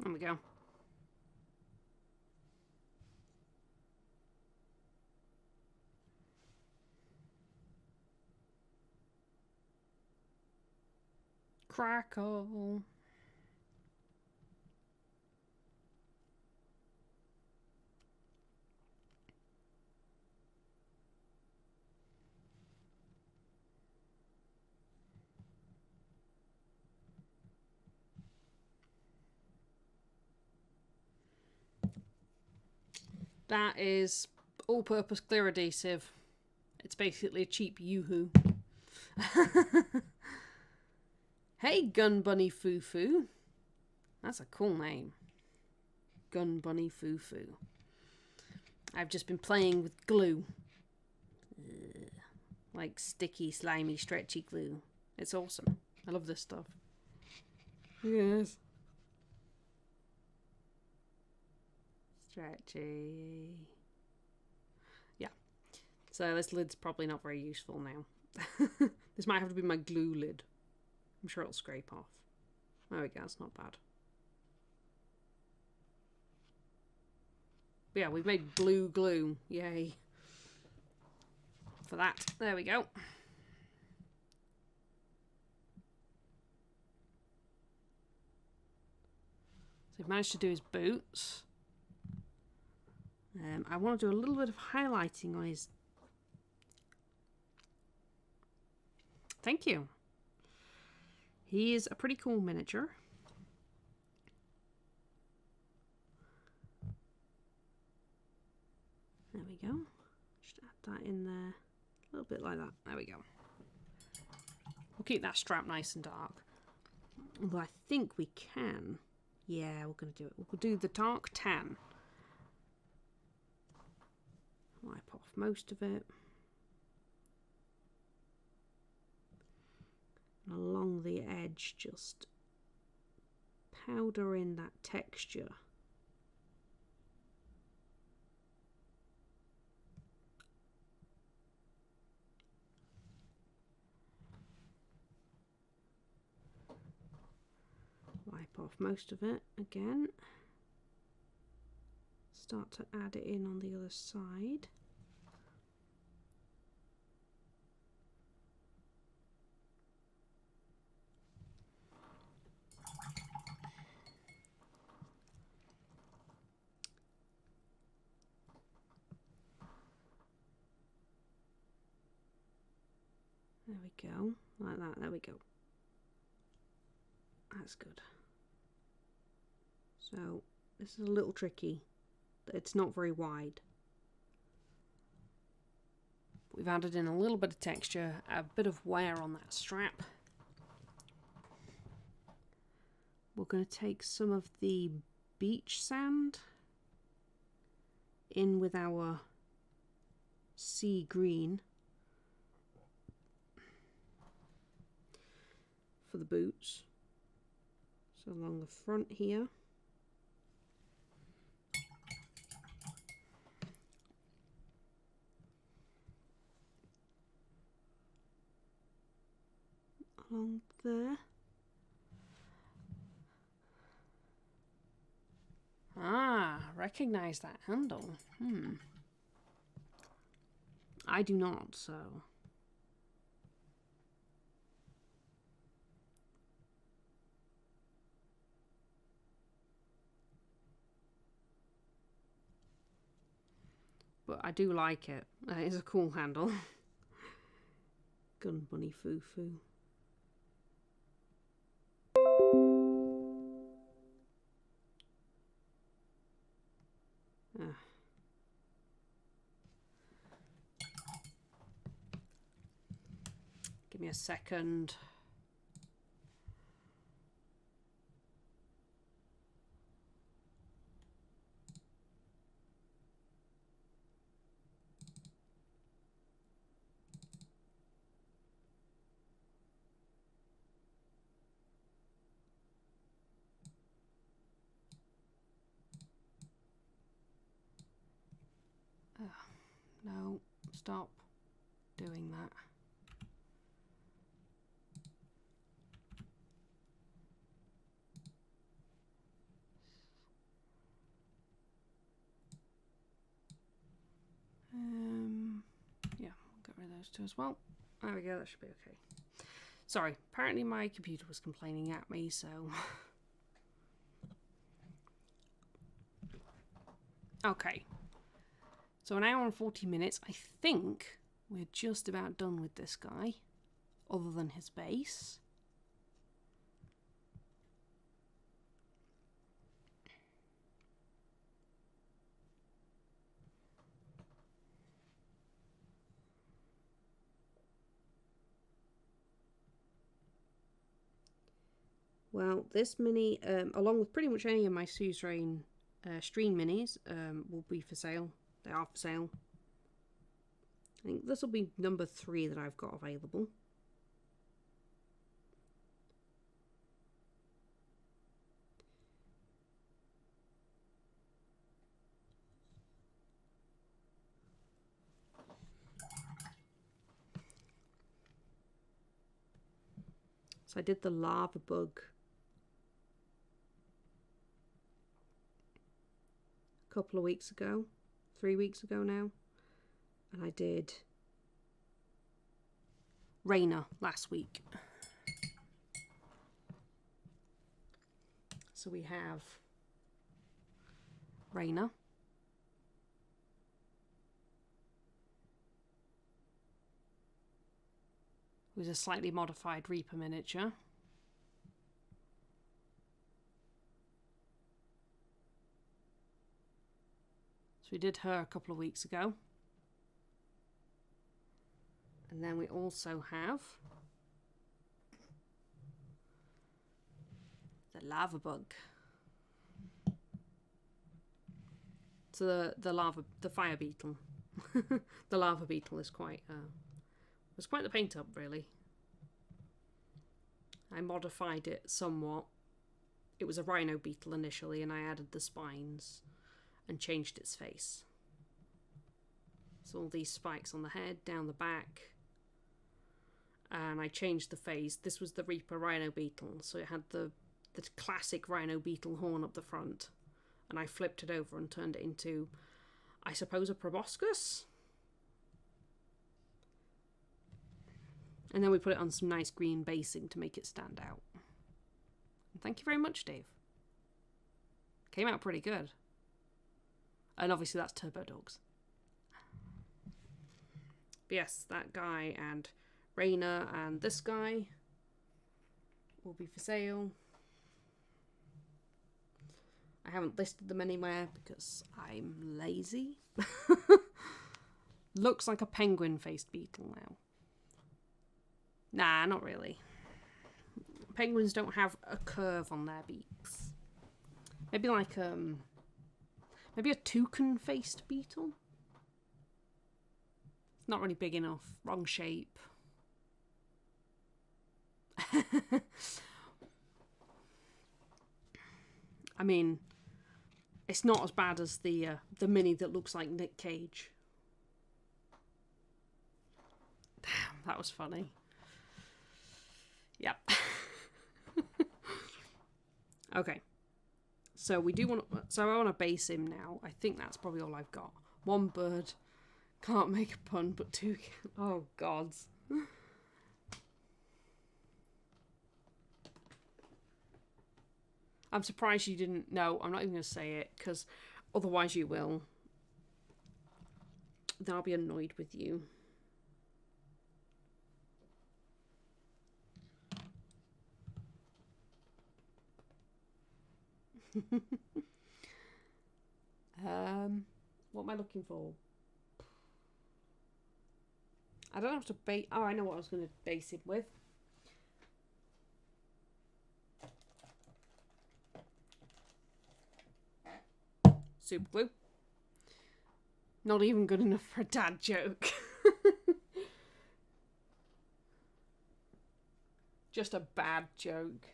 There we go. Crackle. That is all-purpose clear adhesive. It's basically a cheap Yoo-hoo. Hey, Gun Bunny Foo-Foo. That's a cool name. Gun Bunny Foo-Foo. I've just been playing with glue. Like sticky, slimy, stretchy glue. It's awesome. I love this stuff. Yes. Stretchy. Yeah. So this lid's probably not very useful now. This might have to be my glue lid. I'm sure it'll scrape off. There we go, it's not bad. But yeah, we've made blue glue. Yay. For that. There we go. So we've managed to do his boots. I want to do a little bit of highlighting on his... Thank you. He is a pretty cool miniature. There we go. Just add that in there. A little bit like that. There we go. We'll keep that strap nice and dark. Although I think we can. Yeah, we're going to do it. We'll do the dark tan. Wipe off most of it. And along the edge, just powder in that texture. Wipe off most of it again. Start to add it in on the other side. There we go, like that, there we go. That's good. So, this is a little tricky. It's not very wide. We've added in a little bit of texture, a bit of wear on that strap. We're going to take some of the beach sand in with our sea green for the boots. So along the front here. Along there. Ah, recognize that handle. I do not, so. But I do like it. It is a cool handle. Gun Bunny Foo-Foo. Give me a second. No, stop doing that. rid of those two as well. There we go, that should be okay. Sorry, apparently my computer was complaining at me, so... Okay. So an hour and 40 minutes. I think we're just about done with this guy, other than his base. Well, this mini, along with pretty much any of my Suzerain stream minis, will be for sale. They are for sale. I think this will be number 3 that I've got available. So I did the lava bug a couple of weeks ago, 3 weeks ago now, and I did Rainer last week. So we have Rainer, who's a slightly modified Reaper miniature. So we did her a couple of weeks ago. And then we also have the lava bug. So the fire beetle. The lava beetle is quite was quite the paint up, really. I modified it somewhat. It was a rhino beetle initially, and I added the spines and changed its face. So all these spikes on the head, down the back, and I changed the face. This was the Reaper rhino beetle, so it had the classic rhino beetle horn up the front, and I flipped it over and turned it into, I suppose, a proboscis. And then we put it on some nice green basing to make it stand out. And thank you very much, Dave. Came out pretty good. And obviously that's Turbo Dogs. But yes, that guy and Rainer and this guy will be for sale. I haven't listed them anywhere because I'm lazy. Looks like a penguin-faced beetle now. Nah, not really. Penguins don't have a curve on their beaks. Maybe like maybe a toucan-faced beetle. It's not really big enough. Wrong shape. I mean, it's not as bad as the mini that looks like Nick Cage. Damn, that was funny. Yep. Okay. So we do want. So I want to base him now. I think that's probably all I've got. One bird can't make a pun, but two can. Oh gods. I'm surprised you didn't know. I'm not even going to say it because otherwise you will. Then I'll be annoyed with you. What am I looking for? I don't have to base. Oh, I know what I was going to base it with. Super glue. Not even good enough for a dad joke. Just a bad joke.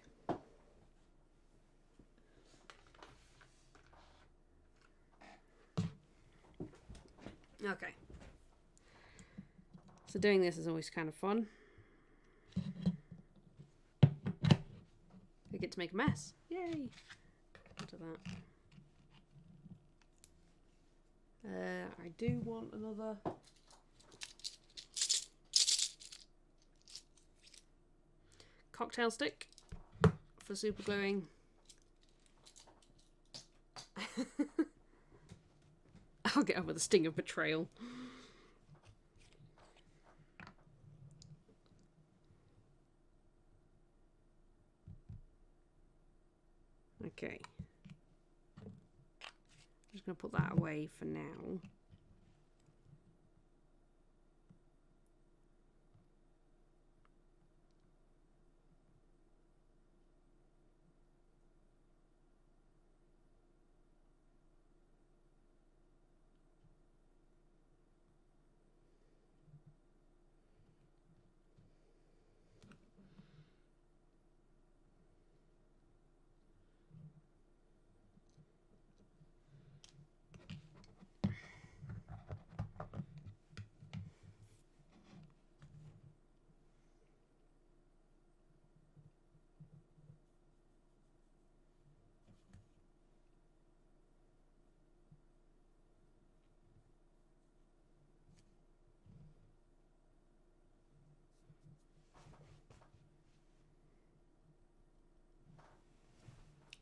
Okay. So doing this is always kind of fun. We get to make a mess. Yay! Look at that. I do want another cocktail stick for super gluing. I'll get over the sting of betrayal. Okay. I'm just going to put that away for now.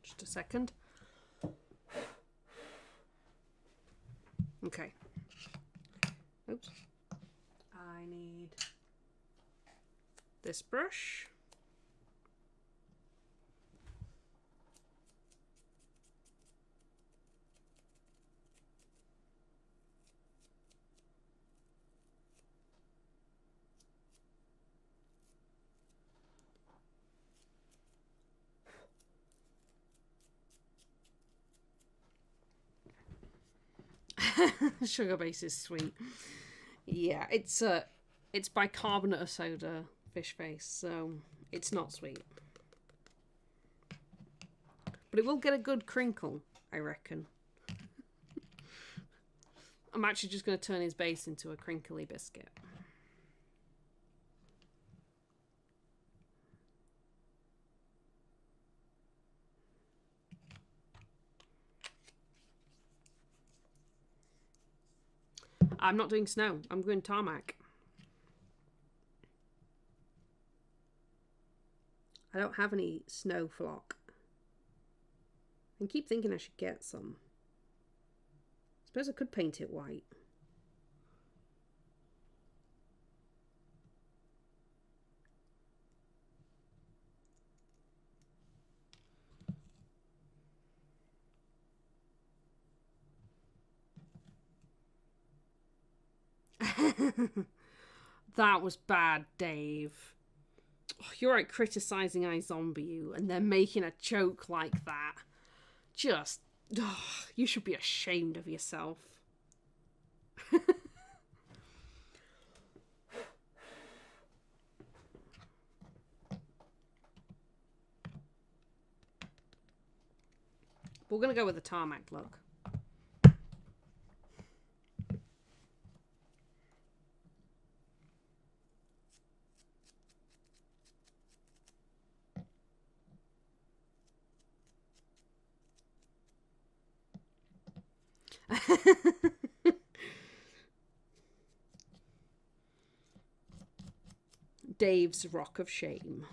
Just a second. Okay. Oops. I need this brush. Sugar base is sweet. Yeah, it's bicarbonate of soda fish face, so it's not sweet. But it will get a good crinkle, I reckon. I'm actually just going to turn his base into a crinkly biscuit. I'm not doing snow. I'm going tarmac. I don't have any snow flock. I keep thinking I should get some. I suppose I could paint it white. That was bad, Dave. Oh, you're right, criticizing iZombie you and then making a joke like that. Just, oh, you should be ashamed of yourself. We're going to go with the tarmac look. Dave's Rock of Shame.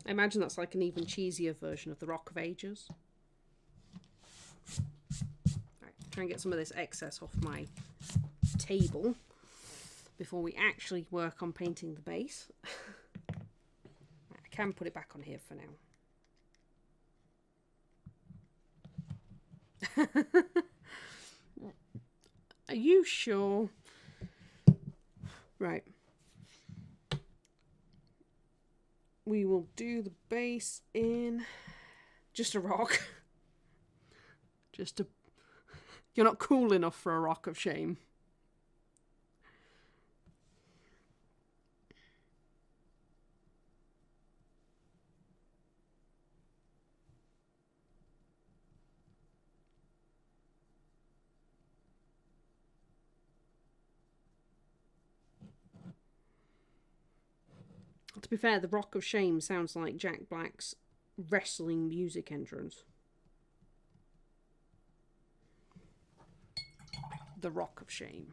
I imagine that's like an even cheesier version of the Rock of Ages. Right, try and get some of this excess off my table before we actually work on painting the base. I can put it back on here for now. Are you sure? Right. We will do the base in just a rock. Just a... You're not cool enough for a Rock of Shame. To be fair, the Rock of Shame sounds like Jack Black's wrestling music entrance. the Rock of Shame.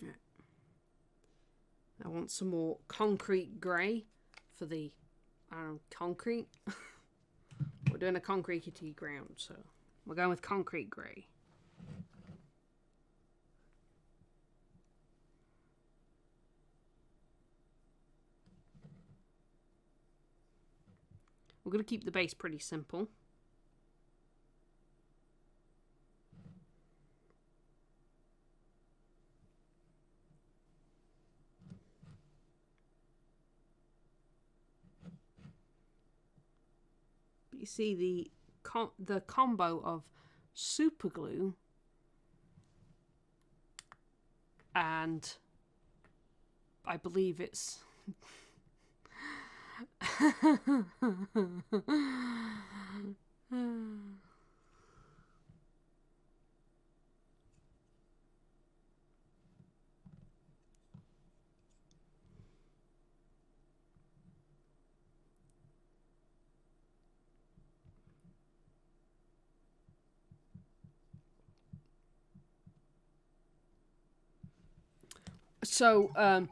Right. I want some more concrete grey for the, I don't know, concrete. We're doing a concrete-y ground, so we're going with concrete grey. We're going to keep the base pretty simple. But you see the combo of super glue and I believe it's so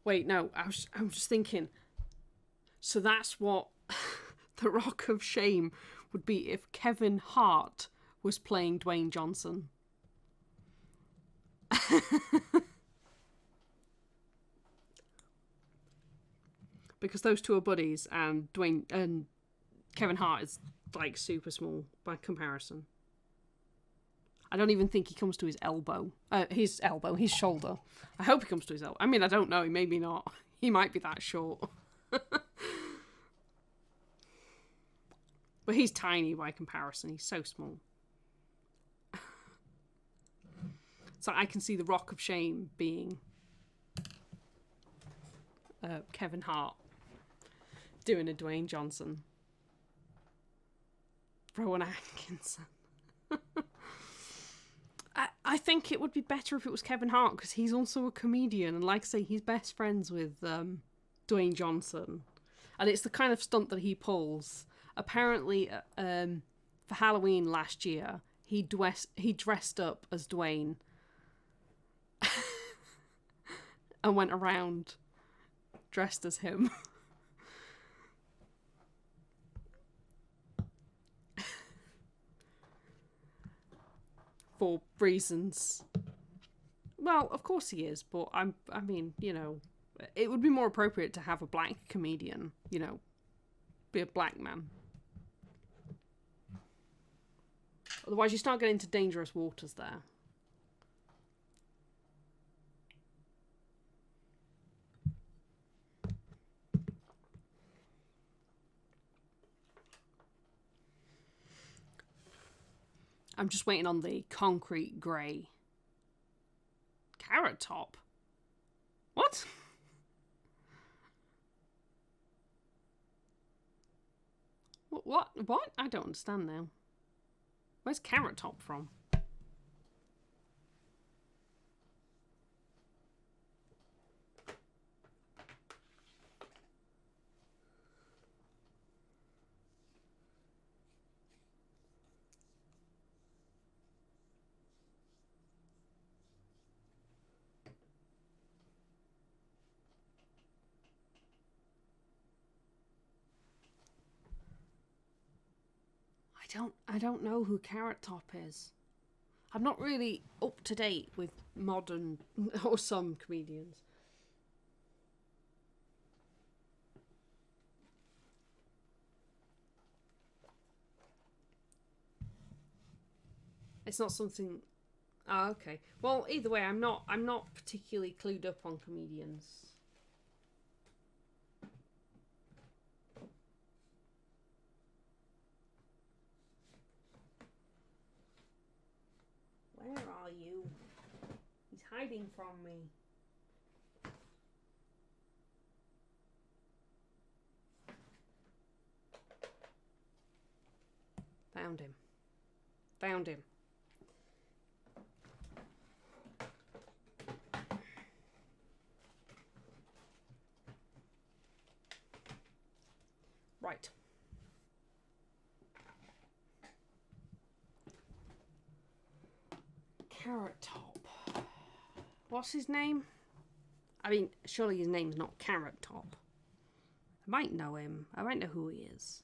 wait, no, I was just thinking. So that's what the Rock of Shame would be if Kevin Hart was playing Dwayne Johnson. Because those two are buddies, and Kevin Hart is like super small by comparison. I don't even think he comes to his elbow. His shoulder. I hope he comes to his elbow. I mean, I don't know. Maybe not. He might be that short. But he's tiny by comparison. He's so small. So I can see the Rock of Shame being Kevin Hart doing a Dwayne Johnson. Rowan Atkinson. I think it would be better if it was Kevin Hart because he's also a comedian, and like I say, he's best friends with Dwayne Johnson, and it's the kind of stunt that he pulls. Apparently, for Halloween last year, he dressed up as Dwayne and went around dressed as him. For reasons. Well, of course he is, but I mean, you know, it would be more appropriate to have a black comedian, you know, be a black man. Otherwise you start getting into dangerous waters there. I'm just waiting on the concrete grey. Carrot top? What? What? I don't understand now. Where's Carrot Top from? I don't know who Carrot Top is. I'm not really up to date with modern or some comedians. It's not something. Oh, okay. Well, either way, I'm not particularly clued up on comedians. Where are you? He's hiding from me. Found him. Found him. Right. Carrot Top. What's his name? I mean, surely his name's not Carrot Top. I might know him. I might know who he is.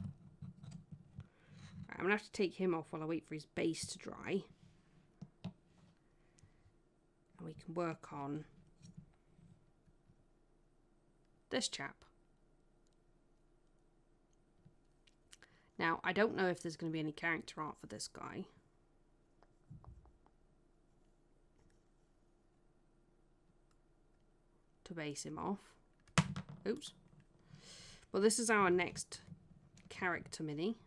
Right, I'm going to have to take him off while I wait for his base to dry. And we can work on this chap. Now, I don't know if there's going to be any character art for this guy. To base him off. Oops. Well, this is our next character mini.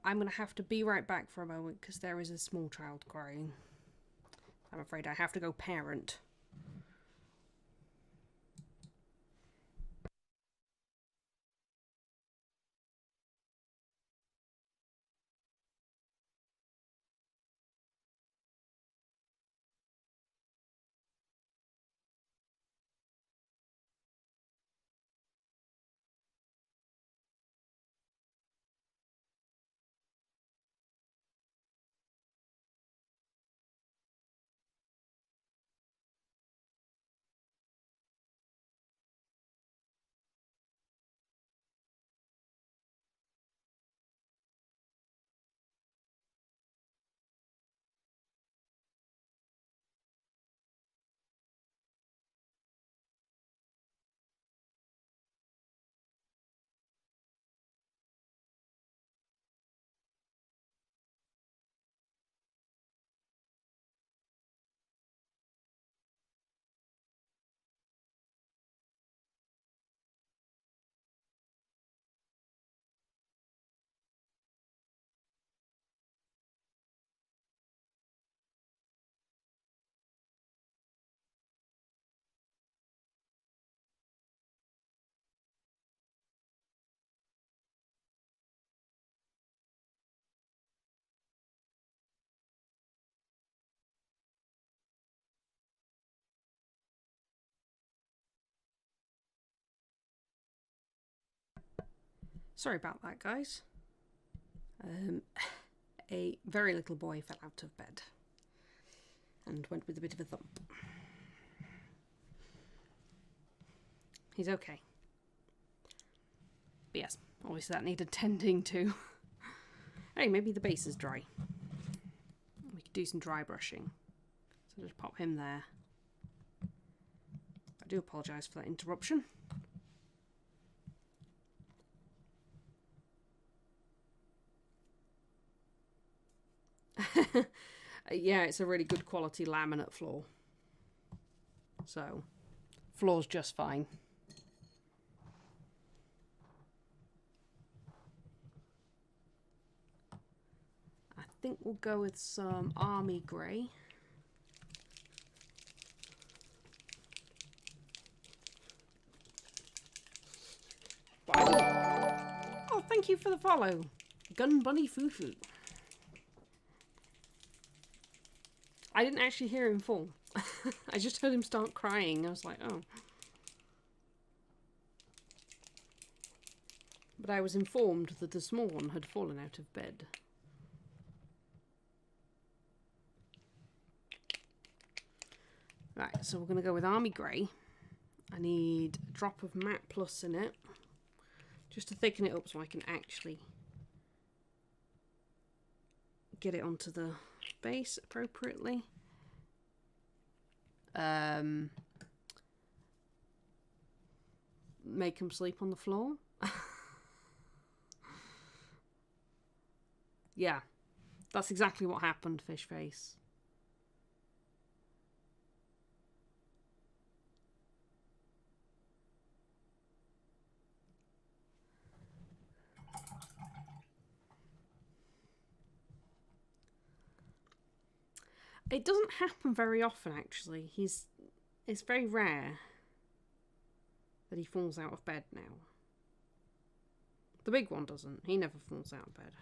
I'm going to have to be right back for a moment because there is a small child crying. I'm afraid I have to go parent. Sorry about that, guys. A very little boy fell out of bed and went with a bit of a thump. He's okay. But yes, obviously that needed tending to. Hey, maybe the base is dry. We could do some dry brushing. So just pop him there. I do apologise for that interruption. Yeah, it's a really good quality laminate floor. So, floor's just fine. I think we'll go with some army grey. Oh, thank you for the follow. Gun Bunny Foo-Foo. I didn't actually hear him fall. I just heard him start crying. I was like, oh. But I was informed that the small one had fallen out of bed. Right, so we're going to go with Army Grey. I need a drop of Matte Plus in it. Just to thicken it up so I can actually get it onto the base appropriately. Make him sleep on the floor. Yeah, that's exactly what happened, fish face. It doesn't happen very often, actually. It's very rare that he falls out of bed now. The big one doesn't. He never falls out of bed.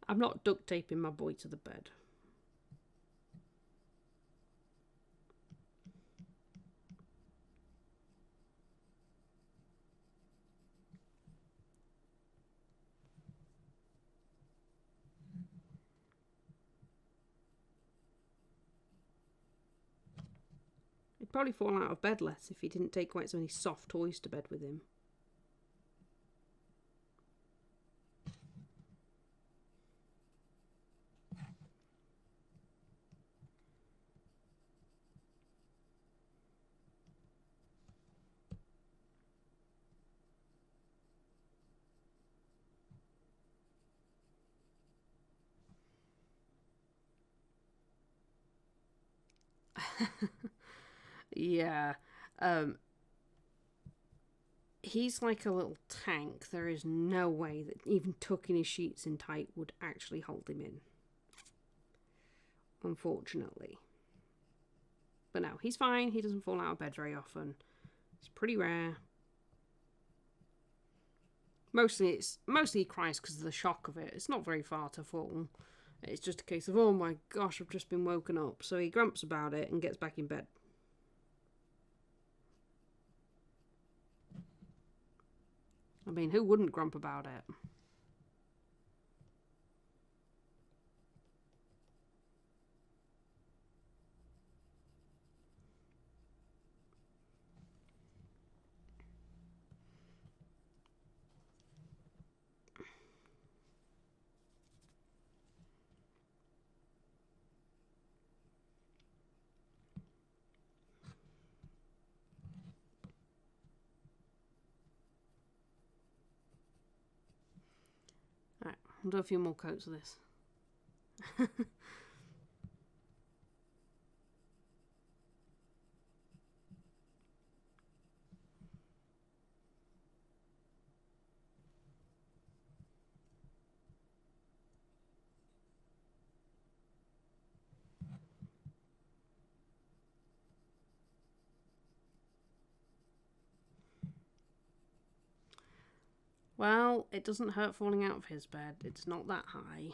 I'm not duct taping my boy to the bed. He'd probably fall out of bed less if he didn't take quite so many soft toys to bed with him. Yeah. He's like a little tank. There is no way that even tucking his sheets in tight would actually hold him in. Unfortunately. But no, he's fine. He doesn't fall out of bed very often. It's pretty rare. Mostly he cries because of the shock of it. It's not very far to fall. It's just a case of, oh my gosh, I've just been woken up. So he grumps about it and gets back in bed. I mean, who wouldn't grump about it? Alright, I'll do a few more coats of this. Well, it doesn't hurt falling out of his bed. It's not that high.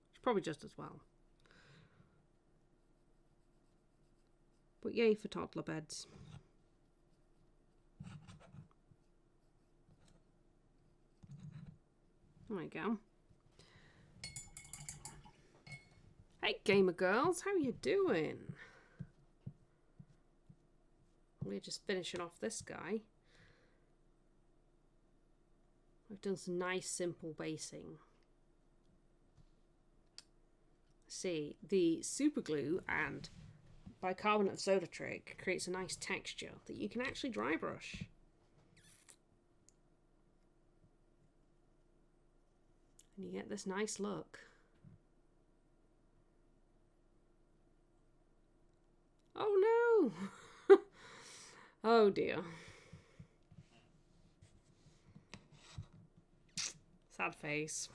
It's probably just as well. But yay for toddler beds. There we go. Hey, gamer girls, how you doing? We're just finishing off this guy. I've done some nice simple basing. See, the super glue and bicarbonate of soda trick creates a nice texture that you can actually dry brush. And you get this nice look. Oh no! Oh dear. Sad face.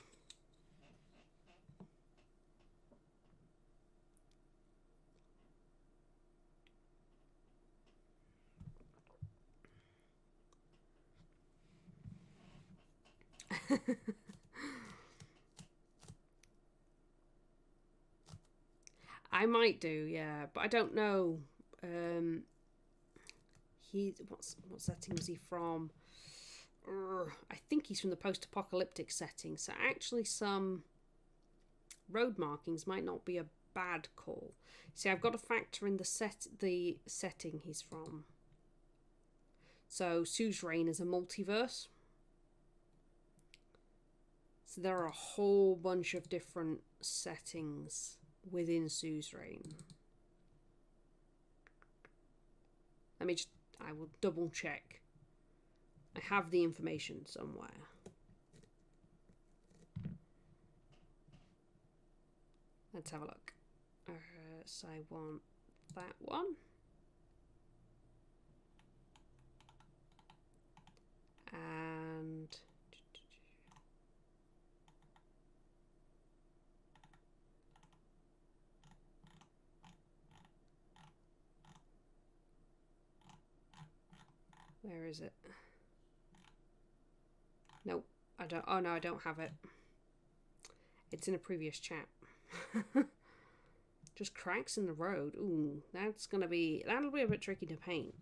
I might do, yeah, but I don't know. What setting is he from? I think he's from the post-apocalyptic setting. So actually, some road markings might not be a bad call. See, I've got to factor in the setting he's from. So Suzerain is a multiverse. So there are a whole bunch of different settings within Suzerain. I will double check. I have the information somewhere. Let's have a look. So I want that one. And where is it? Nope, I don't. Oh no, I don't have it. It's in a previous chat. Just cracks in the road. Ooh, that'll be a bit tricky to paint.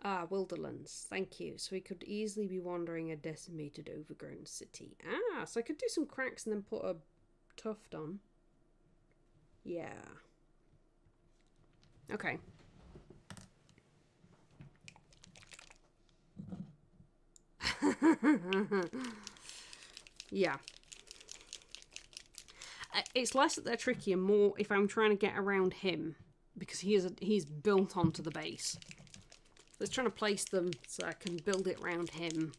Ah, Wilderlands. Thank you. So we could easily be wandering a decimated, overgrown city. Ah, so I could do some cracks and then put a tuft on. Yeah. Okay. Yeah. It's less that they're tricky and more if I'm trying to get around him, because he's built onto the base. Let's try to place them so I can build it around him,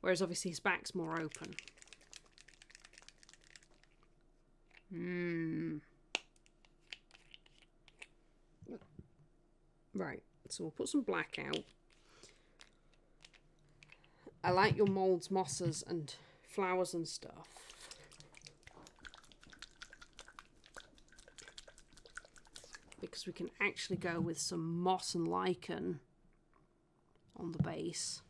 whereas obviously his back's more open. Right, so we'll put some black out. I like your molds, mosses, and flowers and stuff. Because we can actually go with some moss and lichen on the base.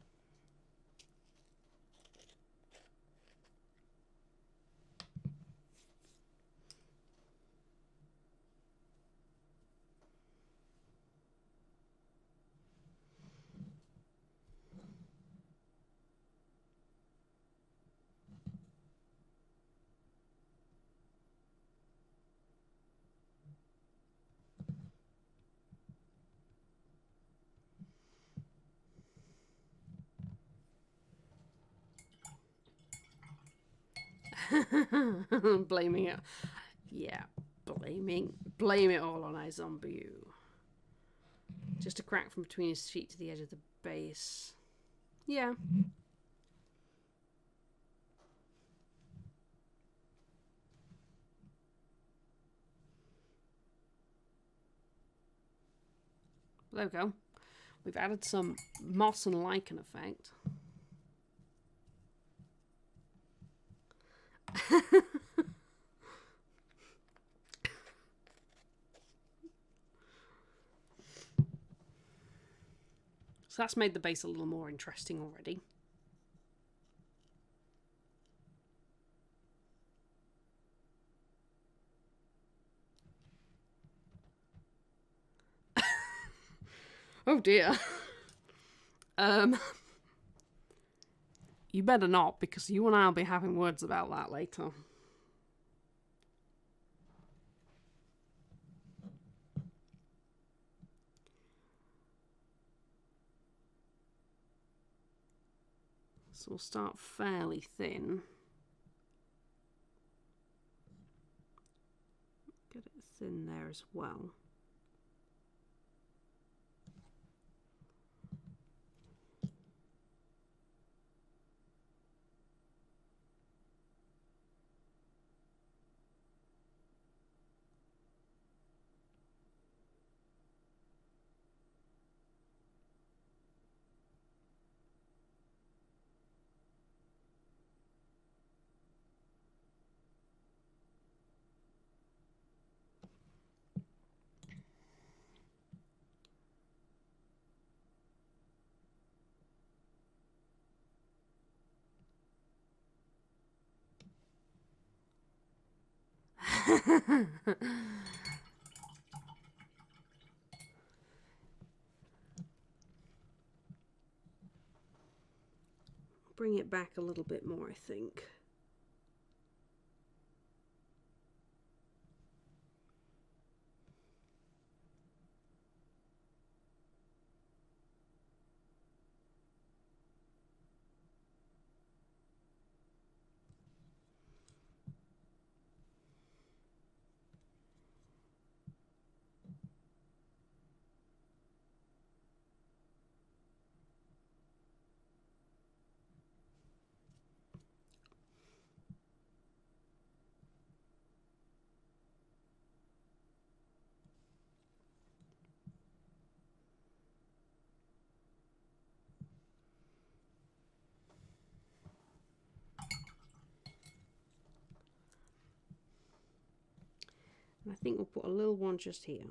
Blaming it. Yeah, blame it all on iZombie. Just a crack from between his feet to the edge of the base. Yeah. There we go. We've added some moss and lichen effect. So that's made the base a little more interesting already. Oh dear. You better not, because you and I'll be having words about that later. So we'll start fairly thin. Get it thin there as well. bring it back a little bit more, I think. And I think we'll put a little one just here.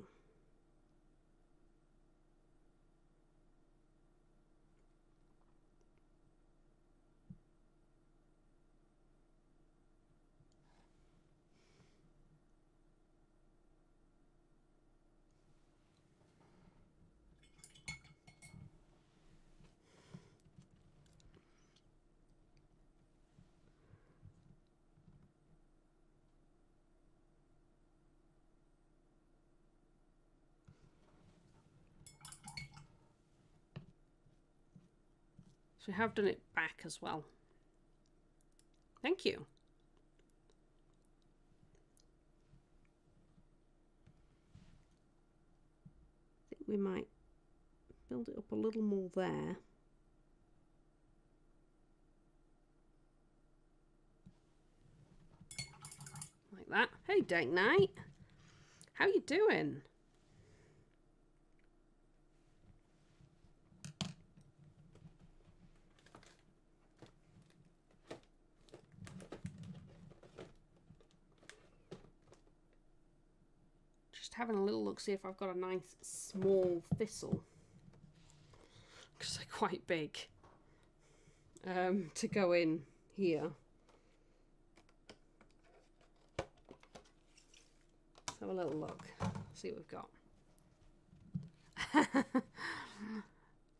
So we have done it back as well. Thank you. I think we might build it up a little more there. Like that. Hey, Date Night. How you doing? Just having a little look, see if I've got a nice small thistle, because they're quite big, to go in here. Let's have a little look, see what we've got.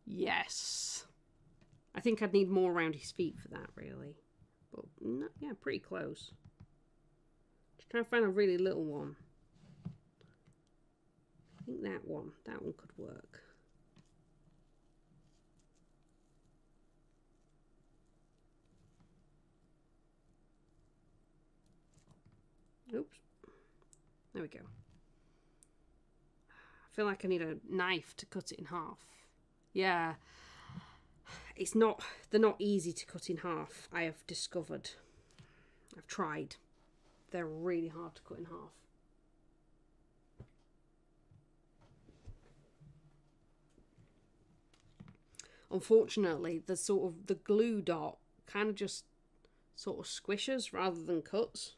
Yes, I think I'd need more around his feet for that, really, but no, yeah, pretty close. Just trying to find a really little one. I think that one could work. Oops. There we go. I feel like I need a knife to cut it in half. Yeah. They're not easy to cut in half, I have discovered. I've tried. They're really hard to cut in half. Unfortunately, the glue dot kind of just sort of squishes rather than cuts.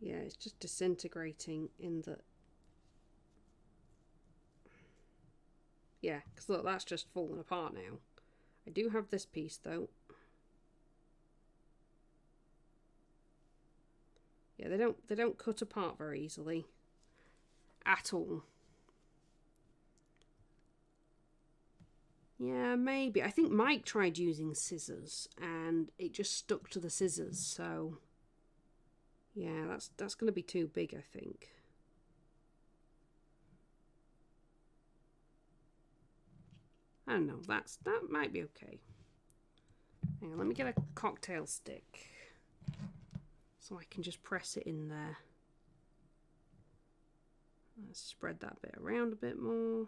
Yeah, it's just disintegrating in the... Yeah, because look, that's just falling apart now. I do have this piece, though. Yeah, they don't cut apart very easily. At all. Yeah, maybe. I think Mike tried using scissors, and it just stuck to the scissors, so... Yeah, that's going to be too big, I think. I don't know, that might be okay. Hang on, let me get a cocktail stick so I can just press it in there. Let's spread that bit around a bit more.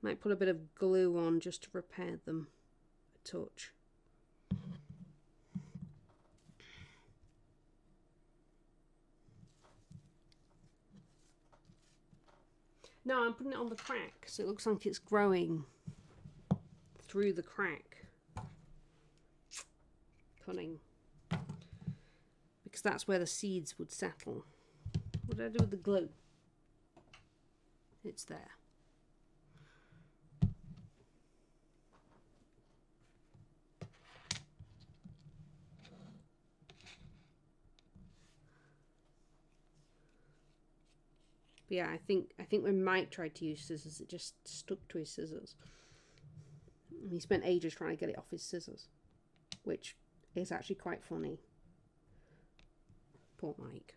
Might put a bit of glue on just to repair them a touch. No, I'm putting it on the crack, so it looks like it's growing through the crack. Cunning. Because that's where the seeds would settle. What did I do with the glue? It's there. But yeah, I think when Mike tried to use scissors, it just stuck to his scissors. And he spent ages trying to get it off his scissors, which is actually quite funny. Poor Mike.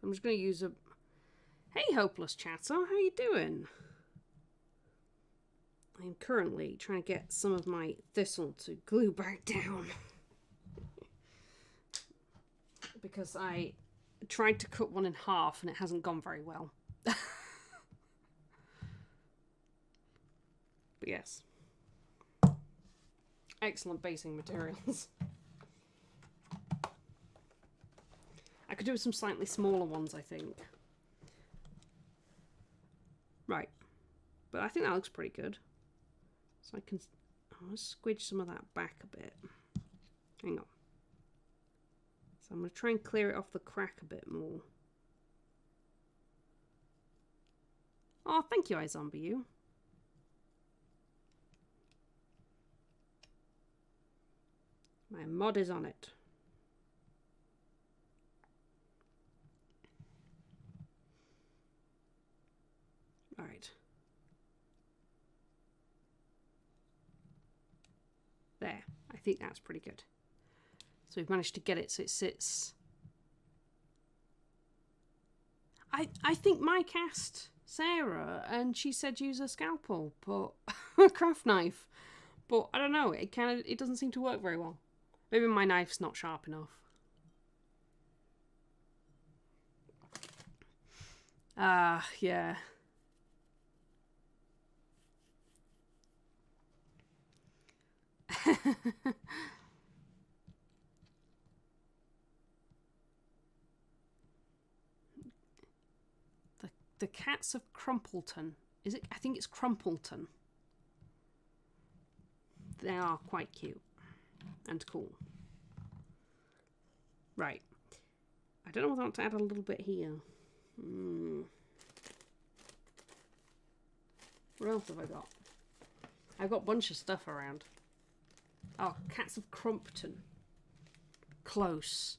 I'm just going to use a... Hey, Hopeless Chatter, how you doing? I'm currently trying to get some of my thistle to glue back down. Because I tried to cut one in half and it hasn't gone very well. But yes. Excellent basing materials. I could do some slightly smaller ones, I think. Right. But I think that looks pretty good. So I can... I'll squidge some of that back a bit. Hang on. So I'm going to try and clear it off the crack a bit more. Oh, thank you, iZombie. My mod is on it. Alright. There. I think that's pretty good. So we've managed to get it so it sits... I think Mike asked Sarah and she said use a scalpel, but a craft knife. But I don't know, it doesn't seem to work very well. Maybe my knife's not sharp enough. Yeah. The Cats of Crumpleton. Is it? I think it's Crumpleton. They are quite cute and cool. Right. I don't know whether I want to add a little bit here. What else have I got? I've got a bunch of stuff around. Oh, Cats of Crumpton. Close.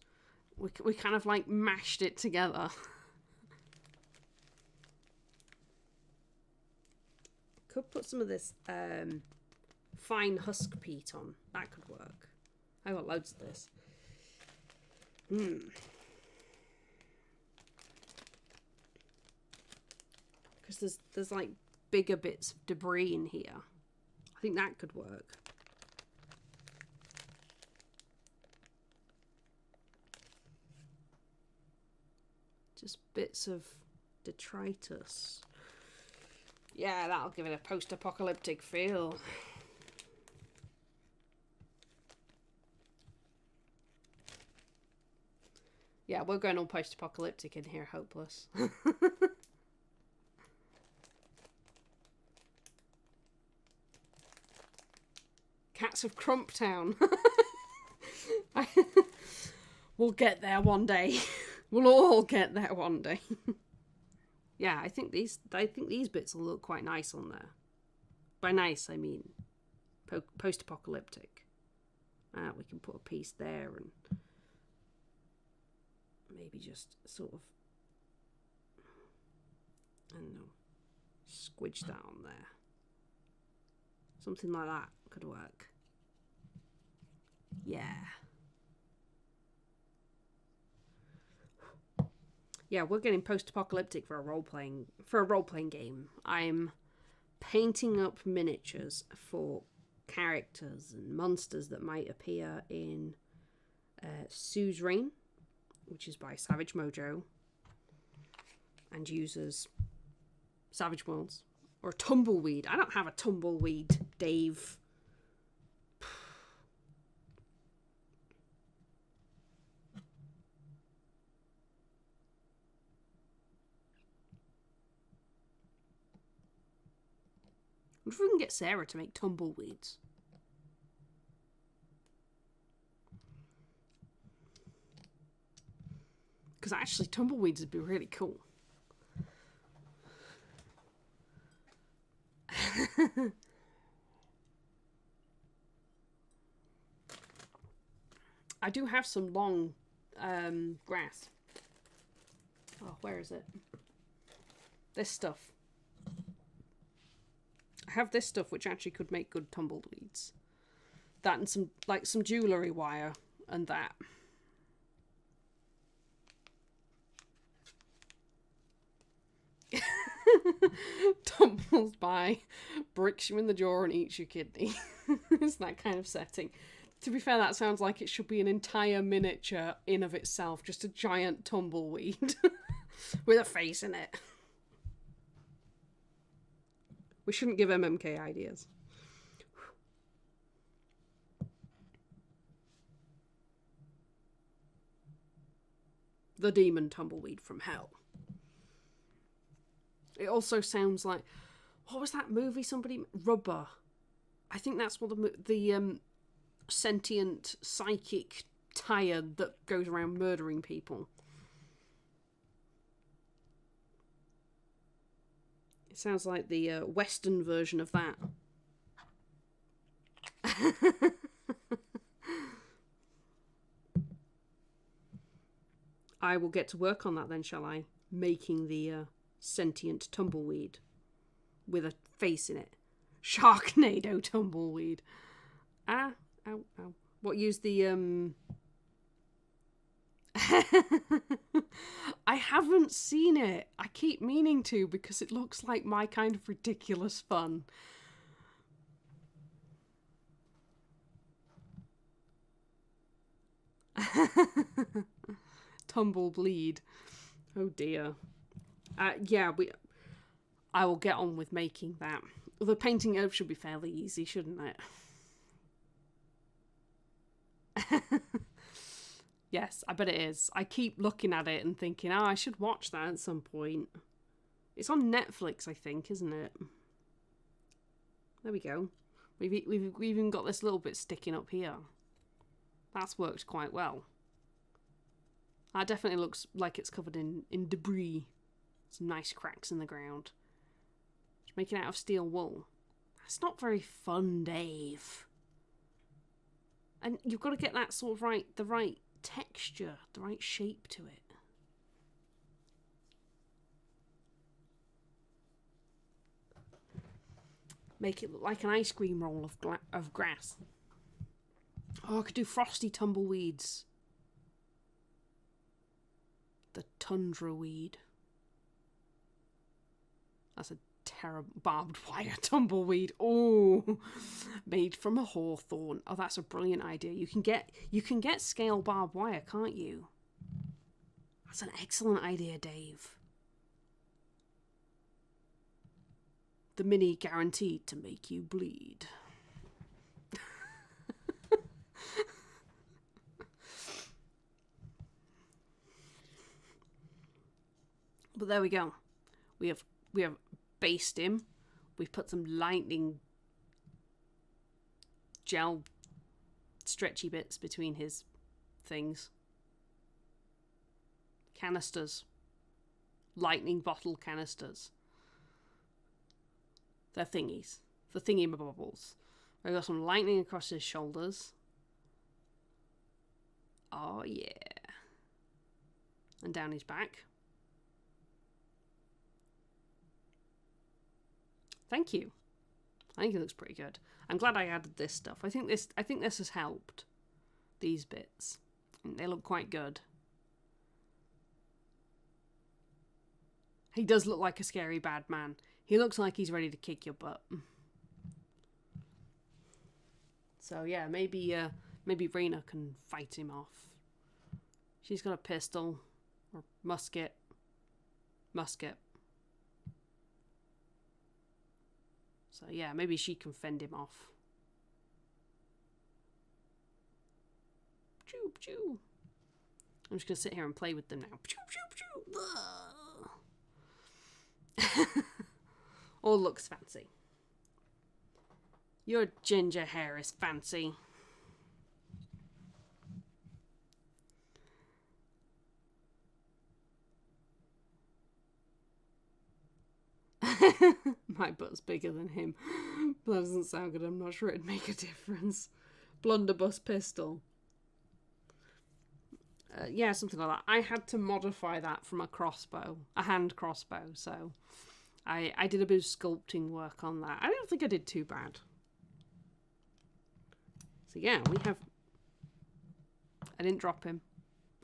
We kind of like mashed it together. Could put some of this fine husk peat on. That could work. I've got loads of this. Because there's like bigger bits of debris in here. I think that could work. Just bits of detritus. Yeah, that'll give it a post-apocalyptic feel. Yeah, we're going all post-apocalyptic in here, Hopeless. Cats of Crumptown. We'll get there one day. We'll all get there one day. Yeah, I think these bits will look quite nice on there. By nice, I mean post-apocalyptic. We can put a piece there and maybe just sort of, I don't know, squidge that on there. Something like that could work. Yeah. Yeah, we're getting post-apocalyptic for a role-playing game. I'm painting up miniatures for characters and monsters that might appear in Suzerain, which is by Savage Mojo, and uses Savage Worlds. Or a tumbleweed. I don't have a tumbleweed, Dave. What if we can get Sarah to make tumbleweeds? Because actually, tumbleweeds would be really cool. I do have some long grass. Oh, where is it? This stuff. I have this stuff which actually could make good tumbleweeds. That and some jewellery wire and that. Tumbles by, bricks you in the jaw and eats your kidney. It's that kind of setting. To be fair, that sounds like it should be an entire miniature in of itself. Just a giant tumbleweed with a face in it. We shouldn't give MMK ideas. The demon tumbleweed from hell. It also sounds like, what was that movie? Rubber. I think that's what the sentient psychic tire that goes around murdering people. It sounds like the Western version of that. I will get to work on that then, shall I? Making the sentient tumbleweed with a face in it. Sharknado tumbleweed. Ah, ow, ow. What, use the I haven't seen it. I keep meaning to because it looks like my kind of ridiculous fun. Tumbleweed. Oh dear. Yeah, I will get on with making that. The painting it should be fairly easy, shouldn't it? Yes, I bet it is. I keep looking at it and thinking, I should watch that at some point. It's on Netflix, I think, isn't it? There we go. We've even got this little bit sticking up here. That's worked quite well. That definitely looks like it's covered in debris. Some nice cracks in the ground. Just making it out of steel wool. That's not very fun, Dave. And you've got to get that sort of the right texture, the right shape to it. Make it look like an ice cream roll of grass. Oh, I could do frosty tumbleweeds. The tundra weed. That's a terrible barbed wire tumbleweed. Oh, made from a hawthorn. Oh, that's a brilliant idea. You can get scale barbed wire, can't you? That's an excellent idea, Dave. The mini guaranteed to make you bleed. But there we go. We have based him. We've put some lightning gel stretchy bits between his things. Canisters. Lightning bottle canisters. They're thingies. The thingy-bobbles. We've got some lightning across his shoulders. Oh yeah. And down his back. Thank you. I think it looks pretty good. I'm glad I added this stuff. I think this has helped. These bits. They look quite good. He does look like a scary bad man. He looks like he's ready to kick your butt. So yeah, maybe Rena can fight him off. She's got a pistol or musket. So yeah, maybe she can fend him off. Choo choo. I'm just gonna sit here and play with them now. Choo choo choo. All looks fancy. Your ginger hair is fancy. My butt's bigger than him. But that doesn't sound good. I'm not sure it'd make a difference. Blunderbuss pistol. Yeah, something like that. I had to modify that from a crossbow, a hand crossbow. So I did a bit of sculpting work on that. I don't think I did too bad. So yeah, we have... I didn't drop him.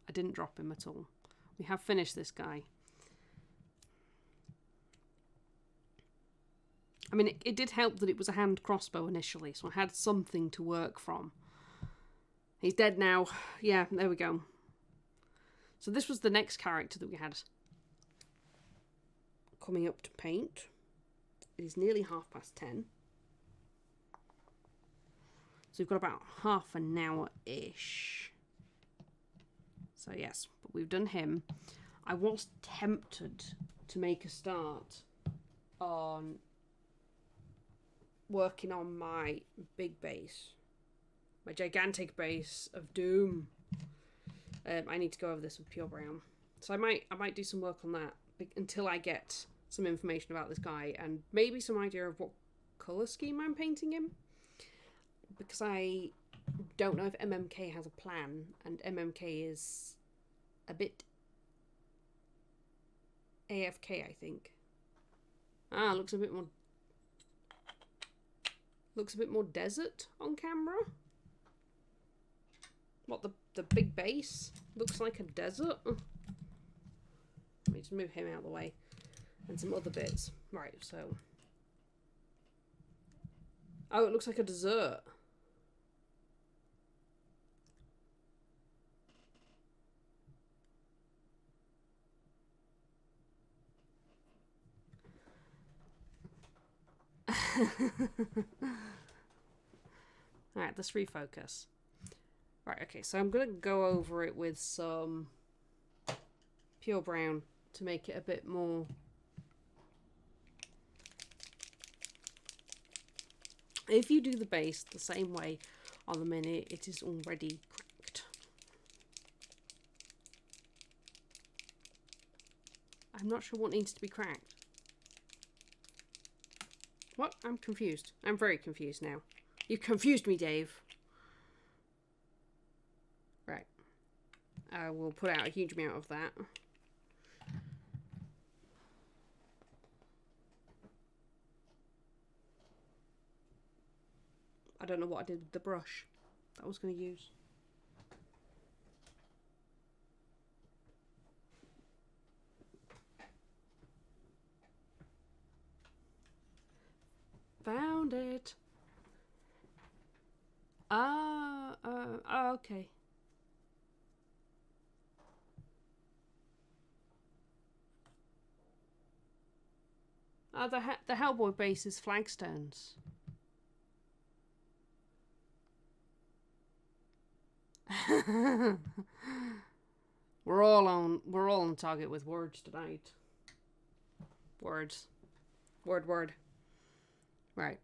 I didn't drop him at all. We have finished this guy. I mean, it did help that it was a hand crossbow initially, so I had something to work from. He's dead now. Yeah, there we go. So this was the next character that we had coming up to paint. It is nearly 10:30. So we've got about half an hour-ish. So yes, but we've done him. I was tempted to make a start on working on my big base. My gigantic base of doom. I need to go over this with Pure Brown. So I might do some work on that until I get some information about this guy and maybe some idea of what colour scheme I'm painting him. Because I don't know if MMK has a plan, and MMK is a bit AFK, I think. Ah, looks a bit more desert on camera. What, the big base looks like a desert? Let me just move him out of the way. And some other bits. Right, so... Oh, it looks like a desert. Alright, let's refocus. Right, okay, so I'm going to go over it with some Pure Brown to make it a bit more... If you do the base the same way on the minute, it is already cracked. I'm not sure what needs to be cracked. What? I'm confused. I'm very confused now. You confused me, Dave. Right. I will put out a huge amount of that. I don't know what I did with the brush that I was going to use. Found it. Okay. The Hellboy base is flagstones. We're all on target with words tonight. Words. Word. Right.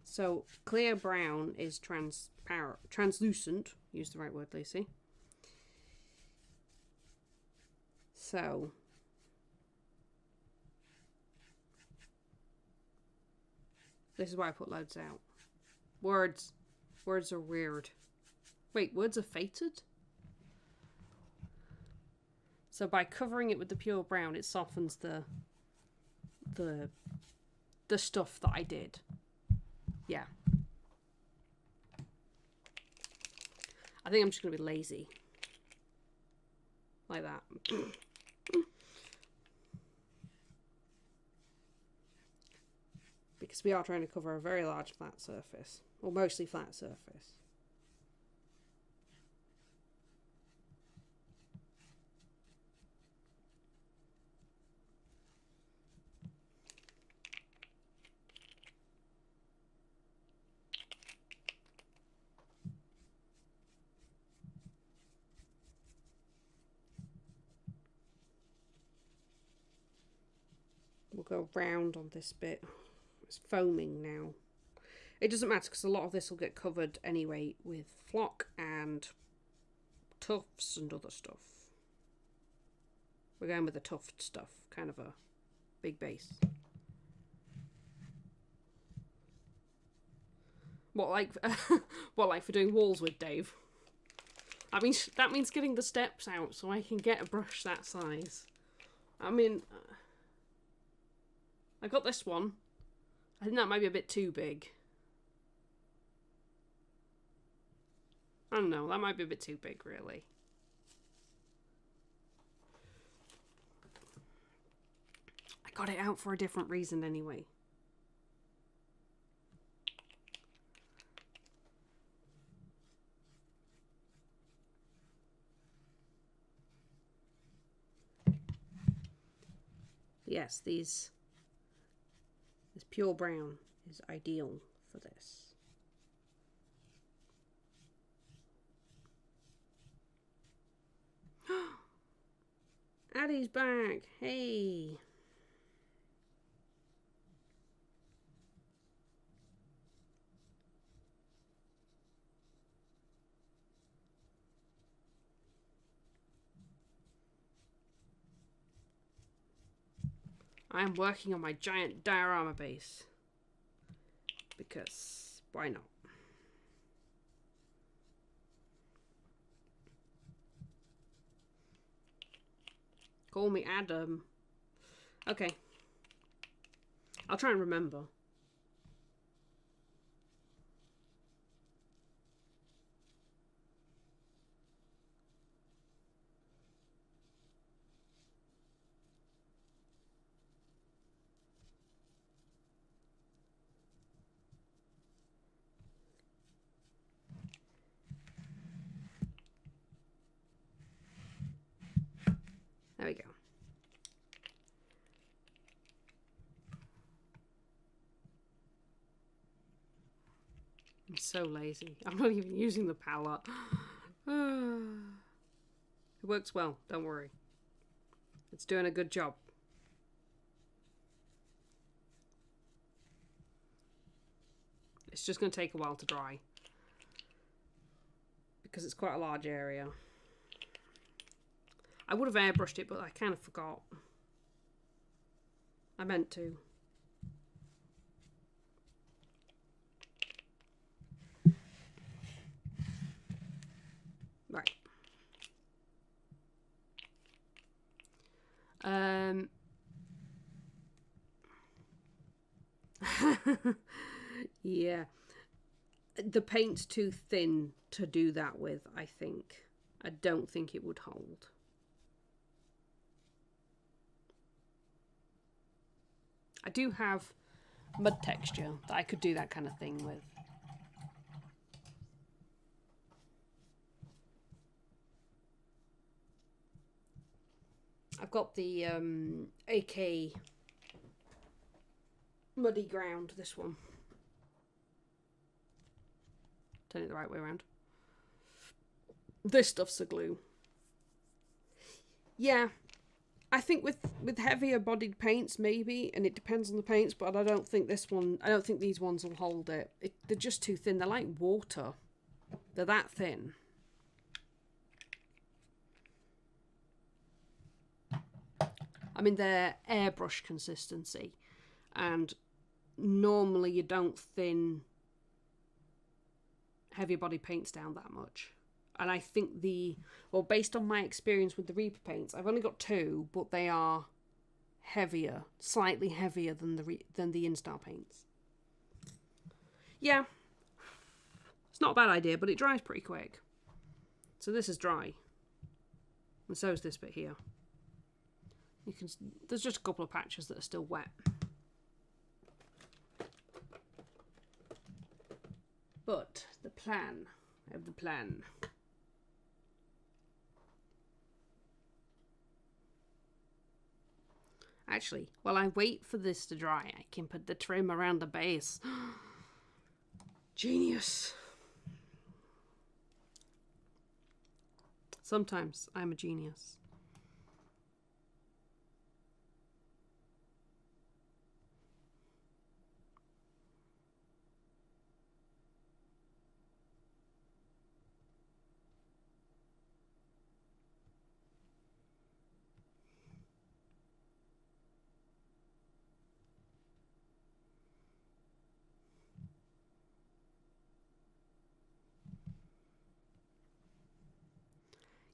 So clear brown is translucent. Use the right word, Lucy. So this is why I put loads out. Words are weird. Wait, words are fated? So by covering it with the pure brown, it softens the stuff that I did. Yeah. I think I'm just going to be lazy. Like that. Because we are trying to cover a very large flat surface. Or mostly flat surface. We'll go round on this bit. It's foaming now. It doesn't matter because a lot of this will get covered anyway with flock and tufts and other stuff. We're going with the tuft stuff, kind of a big base. What like for doing walls with, Dave? That means getting the steps out so I can get a brush that size. I mean, I got this one. I think that might be a bit too big. I don't know, that might be a bit too big, really. I got it out for a different reason anyway. Yes, this pure brown is ideal for this. Addie's back. Hey. I am working on my giant diorama base. Because why not? Call me Adam. Okay. I'll try and remember. There we go. I'm so lazy. I'm not even using the palette. It works well, don't worry. It's doing a good job. It's just going to take a while to dry. Because it's quite a large area. I would have airbrushed it, but I kind of forgot. I meant to. Right. Yeah. The paint's too thin to do that with, I think. I don't think it would hold. I do have mud texture that I could do that kind of thing with. I've got the AK Muddy Ground, this one. Turn it the right way around. This stuff's a glue. Yeah. I think with heavier bodied paints, maybe, and it depends on the paints, but I don't think this one, I don't think these ones will hold it. They're just too thin. They're like water. They're that thin. I mean, they're airbrush consistency, and normally you don't thin heavier body paints down that much. And I think well, based on my experience with the Reaper paints, I've only got 2, but they are heavier, slightly heavier than the Instar paints. Yeah, it's not a bad idea, but it dries pretty quick. So this is dry, and so is this bit here. There's just a couple of patches that are still wet. But the plan. I have the plan. Actually, while I wait for this to dry, I can put the trim around the base. Genius. Sometimes I'm a genius.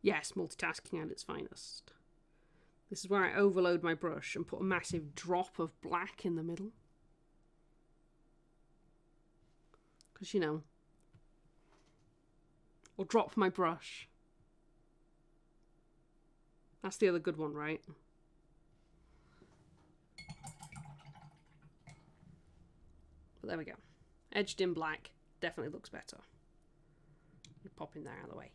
Yes, multitasking at its finest. This is where I overload my brush and put a massive drop of black in the middle. Because, you know, or drop my brush. That's the other good one, right? But there we go. Edged in black. Definitely looks better. Popping that out of the way.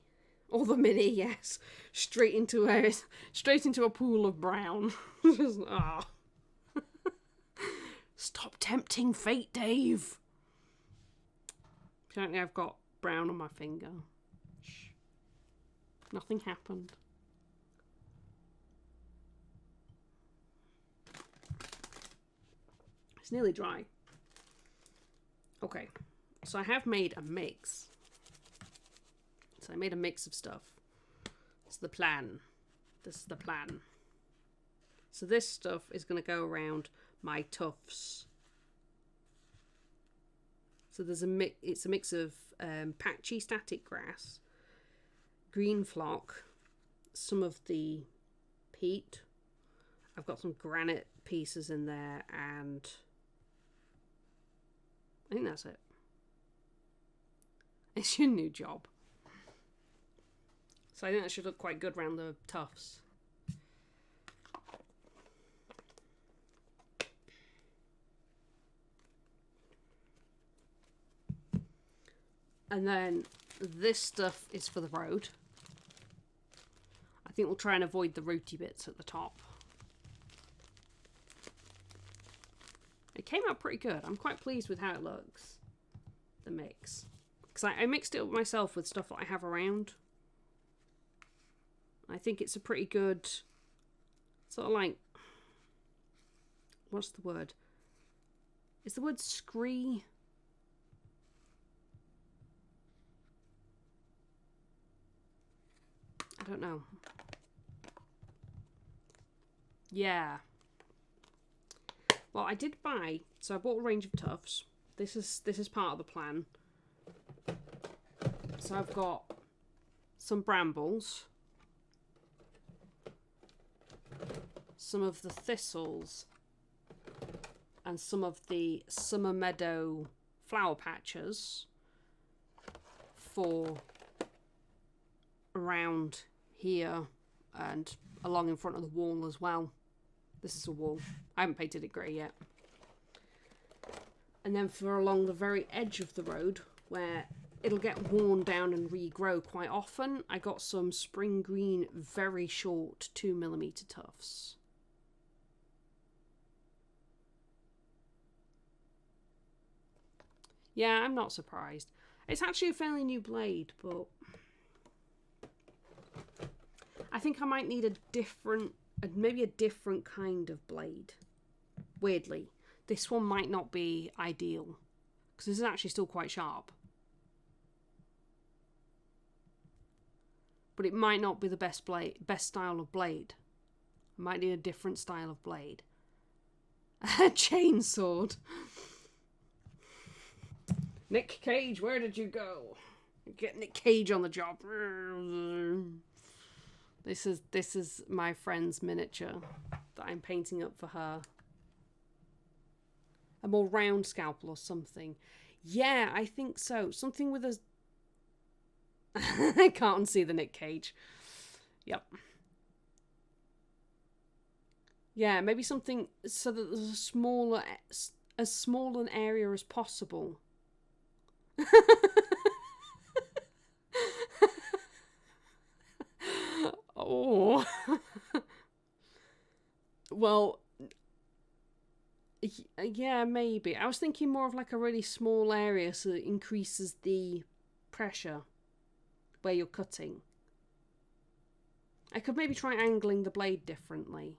Or the mini, yes. Straight into a pool of brown. Just, oh. Stop tempting fate, Dave. Apparently I've got brown on my finger. Shh. Nothing happened. It's nearly dry. Okay. So I have made a mix. So I made a mix of stuff. It's the plan. This is the plan. So this stuff is going to go around my tufts. So there's it's a mix of patchy static grass, green flock, some of the peat. I've got some granite pieces in there, and I think that's it. It's your new job. So I think that should look quite good around the tufts. And then this stuff is for the road. I think we'll try and avoid the rooty bits at the top. It came out pretty good. I'm quite pleased with how it looks. The mix. Because I mixed it myself with stuff that I have around. I think it's a pretty good, sort of like, what's the word? Is the word scree? I don't know. Yeah. Well, I did buy, so I bought a range of tufts. This is part of the plan. So I've got some brambles. Some of the thistles and some of the summer meadow flower patches for around here and along in front of the wall as well. This is a wall. I haven't painted it grey yet. And then for along the very edge of the road where it'll get worn down and regrow quite often, I got some spring green very short 2mm tufts. Yeah, I'm not surprised. It's actually a fairly new blade, but I think I might need maybe a different kind of blade. Weirdly, this one might not be ideal because this is actually still quite sharp. But it might not be the best style of blade. I might need a different style of blade. A chainsword. Nick Cage, where did you go? Get Nick Cage on the job. This is my friend's miniature that I'm painting up for her. A more round scalpel or something. Yeah, I think so. Something with a... I can't unsee the Nick Cage. Yep. Yeah, maybe something so that there's as small an area as possible. Oh. Well, yeah, maybe. I was thinking more of like a really small area so it increases the pressure where you're cutting. I could maybe try angling the blade differently.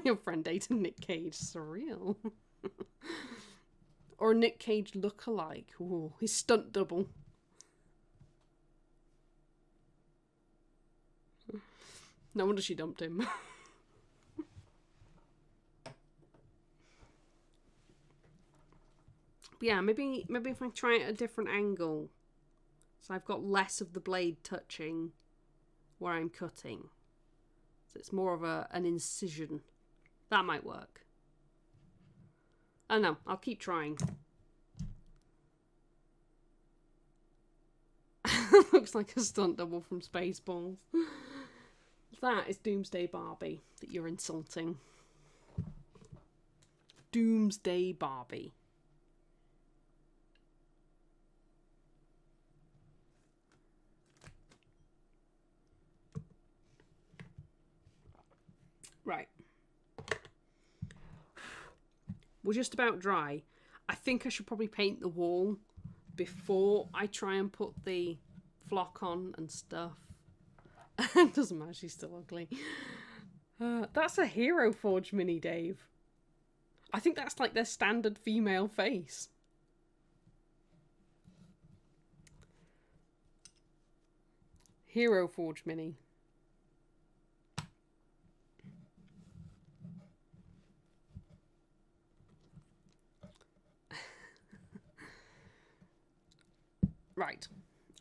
Your friend dated Nick Cage. Surreal. Or a Nick Cage lookalike. Ooh, his stunt double. No wonder she dumped him. But yeah, maybe if I try it at a different angle, so I've got less of the blade touching where I'm cutting. So it's more of an incision. That might work. I don't know. I'll keep trying. Looks like a stunt double from Spaceballs. That is Doomsday Barbie that you're insulting. Doomsday Barbie. Right. We're just about dry. I think I should probably paint the wall before I try and put the flock on and stuff. It doesn't matter, she's still ugly. That's a Hero Forge mini, Dave. I think that's like their standard female face. Hero Forge mini. Right.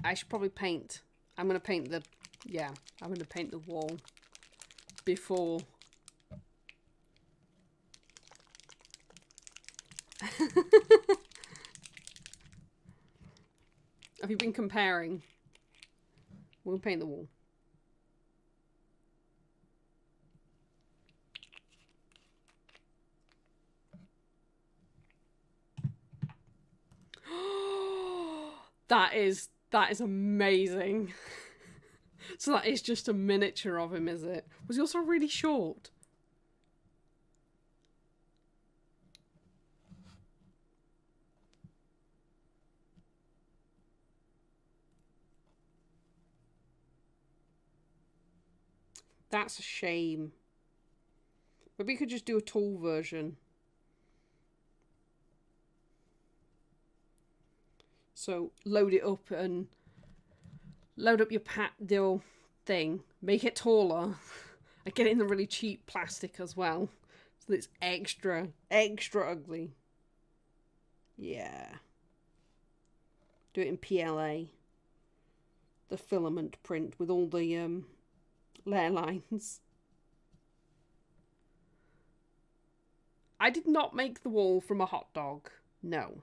I should probably paint. I'm going to paint the... Yeah, I'm going to paint the wall before... Have you been comparing? We'll paint the wall. That is amazing. So that is just a miniature of him, is it? Was he also really short? That's a shame. Maybe we could just do a tall version. So load it up and load up your deal thing. Make it taller. I get it in the really cheap plastic as well. So that it's extra ugly. Yeah. Do it in PLA. The filament print with all the layer lines. I did not make the wall from a hot dog. No.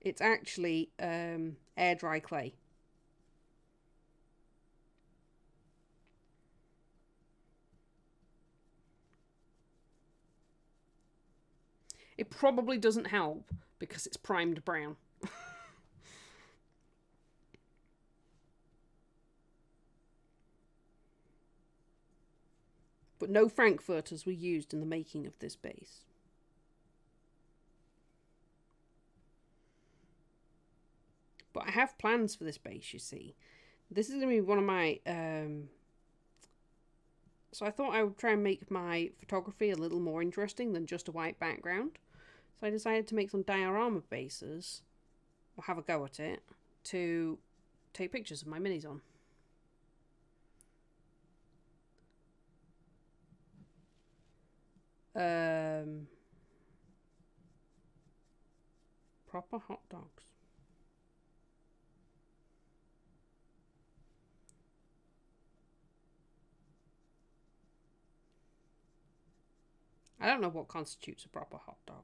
It's actually air dry clay. It probably doesn't help because it's primed brown. But no frankfurters were used in the making of this base. But I have plans for this base, you see. This is going to be one of my... So I thought I would try and make my photography a little more interesting than just a white background. So I decided to make some diorama bases, or have a go at it, to take pictures of my minis on. Proper hot dogs. I don't know what constitutes a proper hot dog.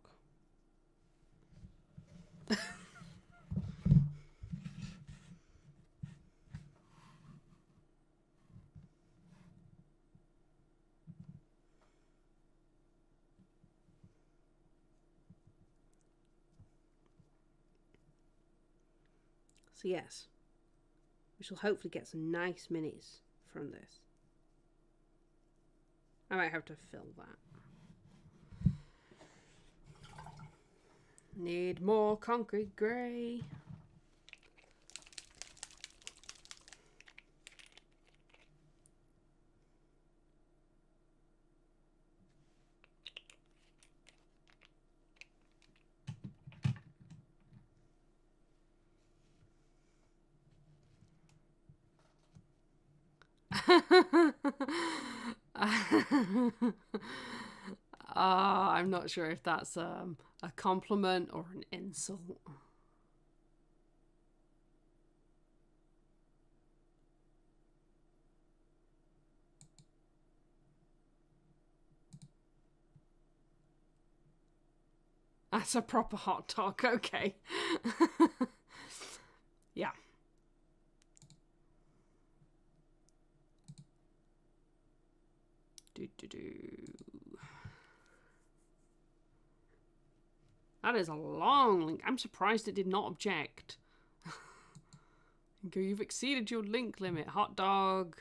So yes, we shall hopefully get some nice minis from this. I might have to fill that. Need more concrete grey. I'm not sure if that's a compliment or an insult. That's a proper hot dog, okay. Yeah. That is a long link. I'm surprised it did not object. You've exceeded your link limit. Hot dog.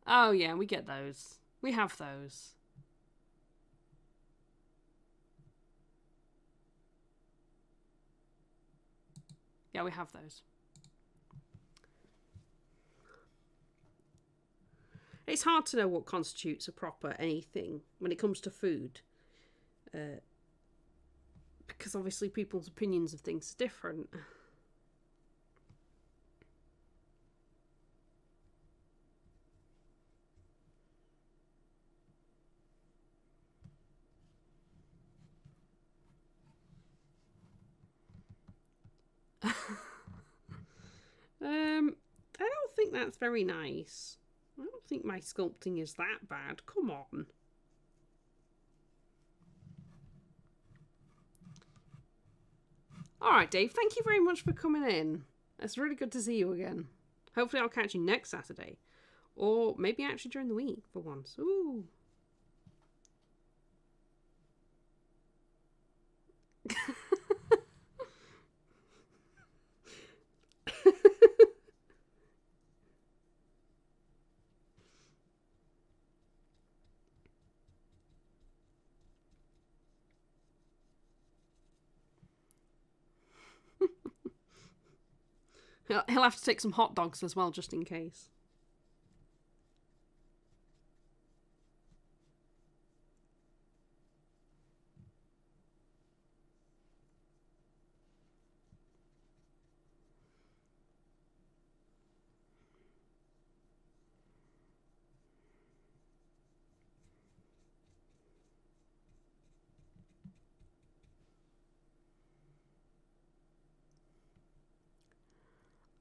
Oh yeah, we get those. We have those. Yeah, we have those. It's hard to know what constitutes a proper anything when it comes to food. Because obviously people's opinions of things are different. I don't think that's very nice. I don't think my sculpting is that bad. Come on. Alright, Dave, thank you very much for coming in. It's really good to see you again. Hopefully I'll catch you next Saturday. Or maybe actually during the week for once. Ooh. He'll have to take some hot dogs as well, just in case.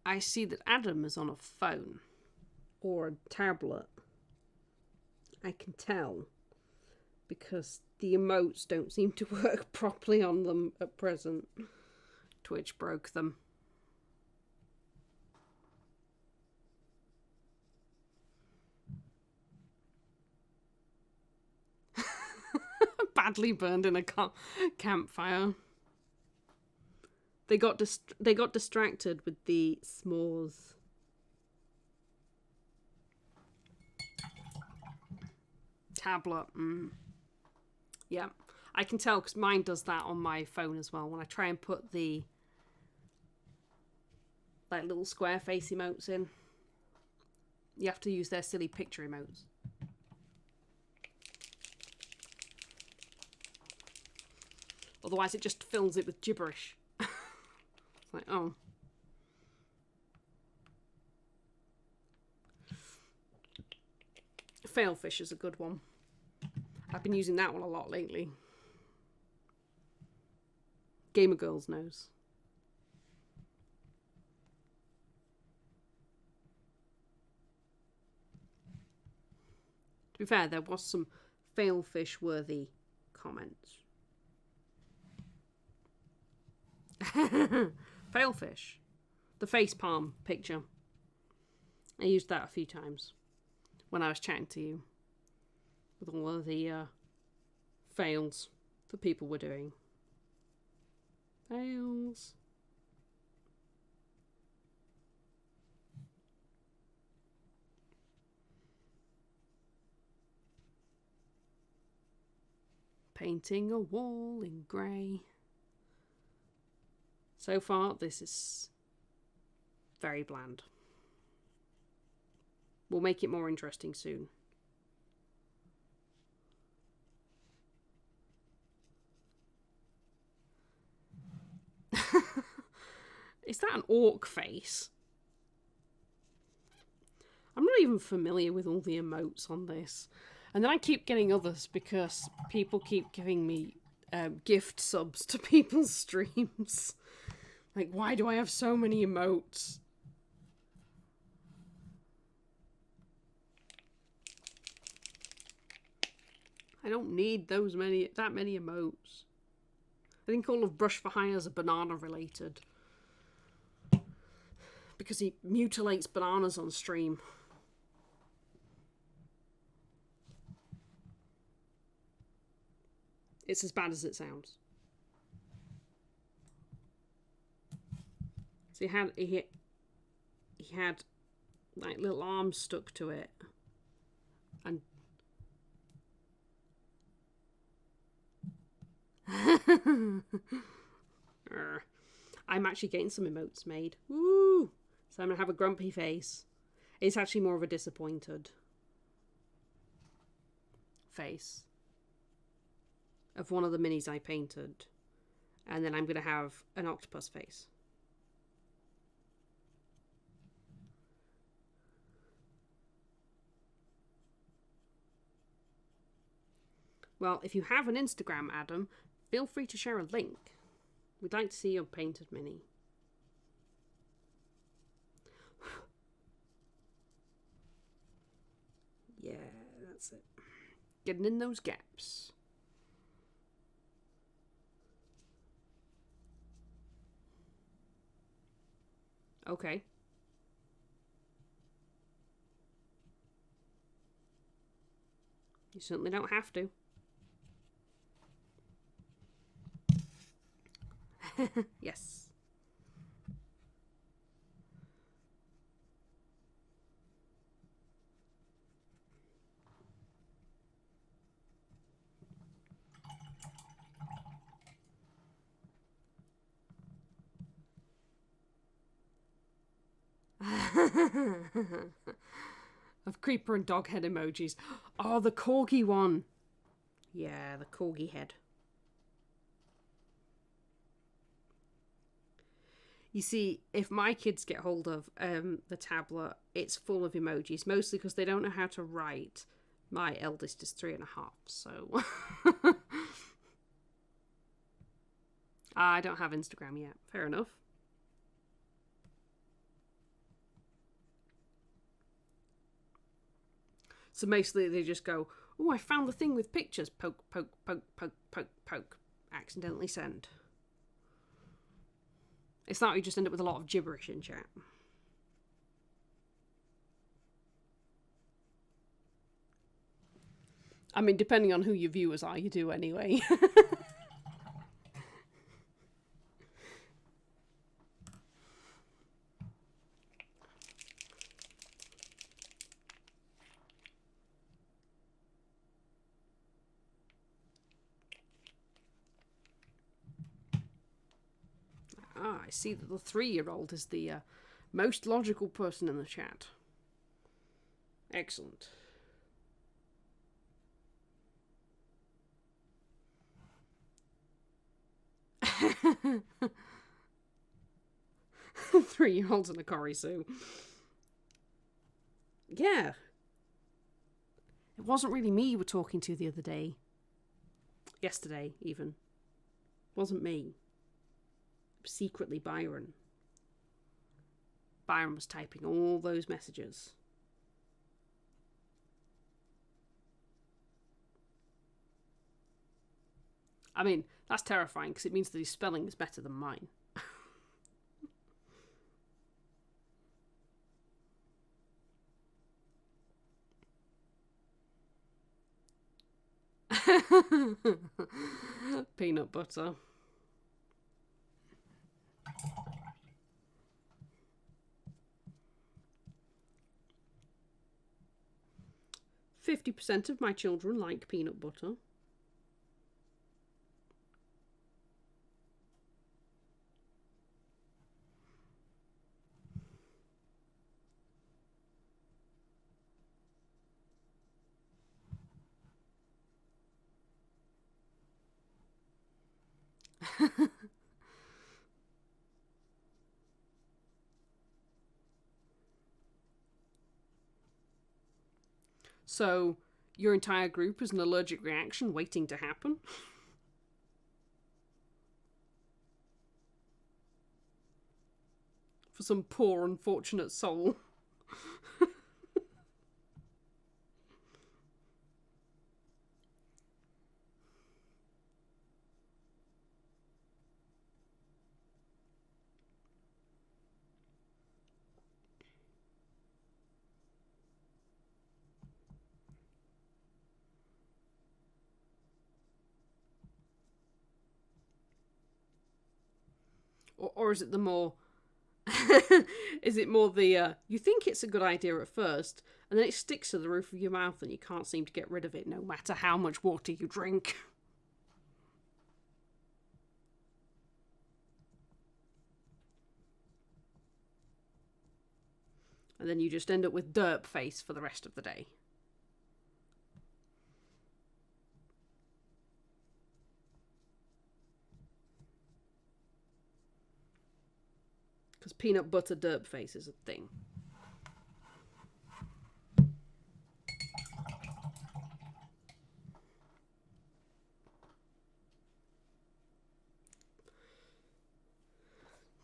I see that Adam is on a phone or a tablet. I can tell because the emotes don't seem to work properly on them at present. Twitch broke them. Badly burned in a campfire. They got distracted with the s'mores. Tablet. Yeah, I can tell because mine does that on my phone as well. When I try and put the like little square face emotes in, you have to use their silly picture emotes. Otherwise, it just fills it with gibberish. It's like, oh. Failfish is a good one. I've been using that one a lot lately. gamer girls knows. To be fair, there was some failfish worthy comments. Failfish. The face palm picture. I used that a few times when I was chatting to you with all of the fails that people were doing. Fails. Painting a wall in grey. So far, this is very bland. We'll make it more interesting soon. Is that an orc face? I'm not even familiar with all the emotes on this. And then I keep getting others because people keep giving me gift subs to people's streams. Like, why do I have so many emotes? I don't need that many emotes. I think all of Brush for Hires are banana related. Because he mutilates bananas on stream. It's as bad as it sounds. So he had like little arms stuck to it. And I'm actually getting some emotes made. Woo! So I'm going to have a grumpy face. It's actually more of a disappointed face of one of the minis I painted. And then I'm going to have an octopus face. Well, if you have an Instagram, Adam, feel free to share a link. We'd like to see your painted mini. Yeah, that's it. Getting in those gaps. Okay. You certainly don't have to. Yes. Of creeper and dog head emojis. Oh, the corgi one. Yeah, the corgi head. You see, if my kids get hold of the tablet, it's full of emojis, mostly because they don't know how to write. My eldest is 3.5, so... I don't have Instagram yet. Fair enough. So mostly they just go, oh, I found the thing with pictures. Poke, poke, poke, poke, poke, poke. Accidentally send. It's not you just end up with a lot of gibberish in chat. I mean, depending on who your viewers are, you do anyway. Ah, I see that the 3-year-old is the most logical person in the chat. Excellent. Three-year-olds in a Korisu. Yeah. It wasn't really me you were talking to the other day. Yesterday, even. Wasn't me. secretly Byron. Byron was typing all those messages. I mean, that's terrifying because it means that his spelling is better than mine. Peanut butter. "50% of my children like peanut butter." So, your entire group is an allergic reaction waiting to happen? For some poor, unfortunate soul. Or is it the more... is it more the, you think it's a good idea at first, and then it sticks to the roof of your mouth and you can't seem to get rid of it no matter how much water you drink? And then you just end up with derp face for the rest of the day. Because peanut butter derp face is a thing.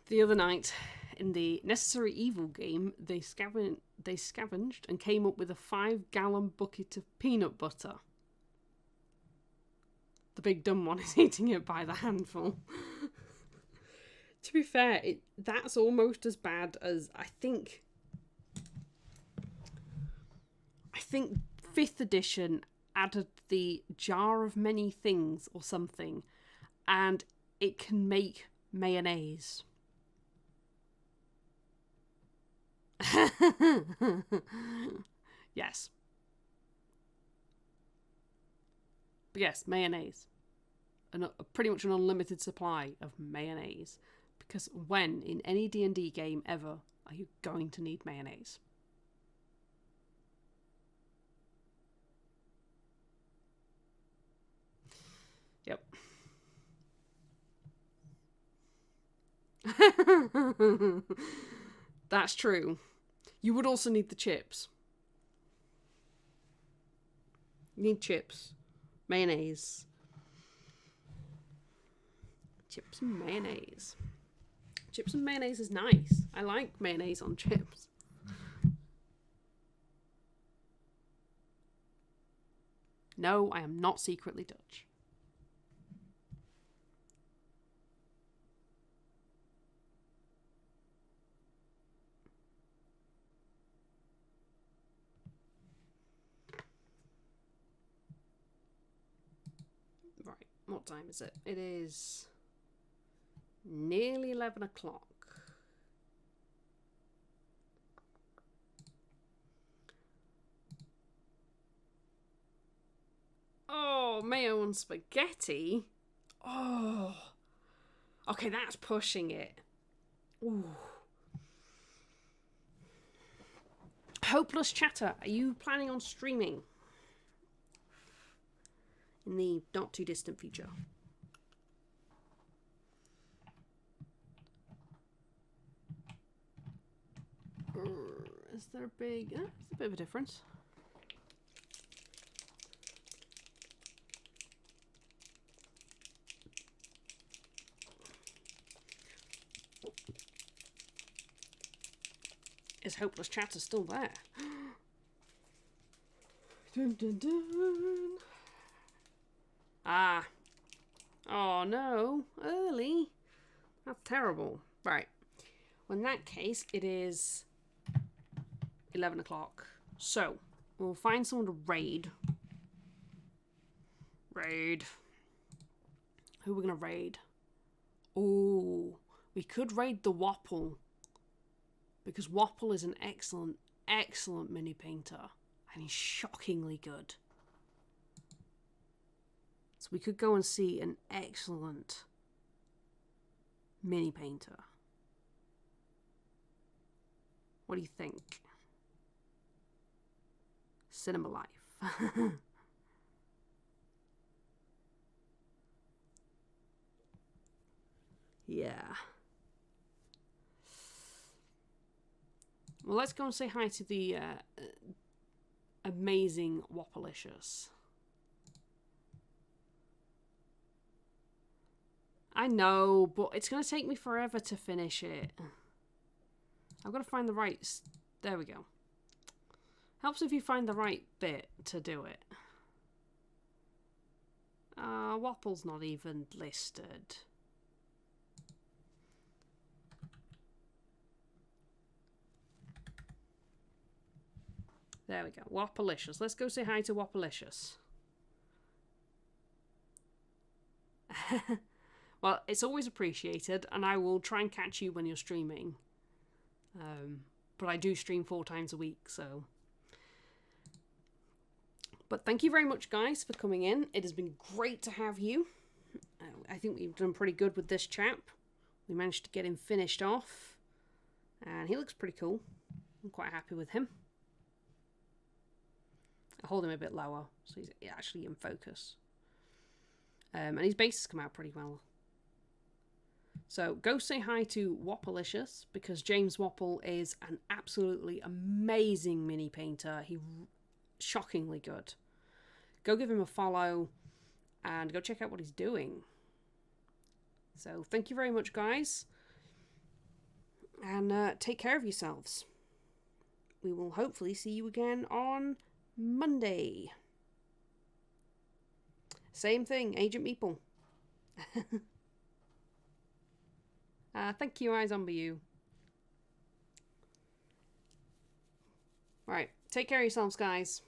The other night, in the Necessary Evil game, they scavenged and came up with a 5-gallon bucket of peanut butter. The big dumb one is eating it by the handful. To be fair, that's almost as bad as, I think 5th edition added the jar of many things or something, and it can make mayonnaise. Yes. But yes, mayonnaise. Pretty much an unlimited supply of mayonnaise. Because when, in any D&D game ever, are you going to need mayonnaise? Yep. That's true. You would also need the chips. You need chips. Mayonnaise. Chips and mayonnaise. Chips and mayonnaise is nice. I like mayonnaise on chips. No, I am not secretly Dutch. Right, what time is it? It is nearly 11 o'clock. Oh, mayo and spaghetti? Oh. Okay, that's pushing it. Ooh. Hopeless Chatter, are you planning on streaming in the not too distant future? Is there a big... there's a bit of a difference. Is Hopeless Chatter still there? Dun, dun, dun. Ah. Oh no. Early. That's terrible. Right. Well, in that case, it is 11 o'clock. So, we'll find someone to raid. Raid. Who are we going to raid? Oh, we could raid the Wapple. Because Wapple is an excellent, excellent mini painter. And he's shockingly good. So we could go and see an excellent mini painter. What do you think? Cinema Life. Yeah. Well, let's go and say hi to the amazing Wapalicious. I know, but it's going to take me forever to finish it. I've got to find the right... There we go. Helps if you find the right bit to do it. Wapple's not even listed. There we go. Wapalicious. Let's go say hi to Wapalicious. Well, it's always appreciated, and I will try and catch you when you're streaming. But I do stream 4 times a week, so... But thank you very much, guys, for coming in. It has been great to have you. I think we've done pretty good with this chap. We managed to get him finished off. And he looks pretty cool. I'm quite happy with him. I hold him a bit lower, so he's actually in focus. And his base has come out pretty well. So go say hi to Wapalicious, because James Wapple is an absolutely amazing mini painter. He's shockingly good. Go give him a follow and go check out what he's doing. So thank you very much, guys. And take care of yourselves. We will hopefully see you again on Monday. Same thing, Agent Meeple. Thank you, Eyes on you. Right, take care of yourselves, guys.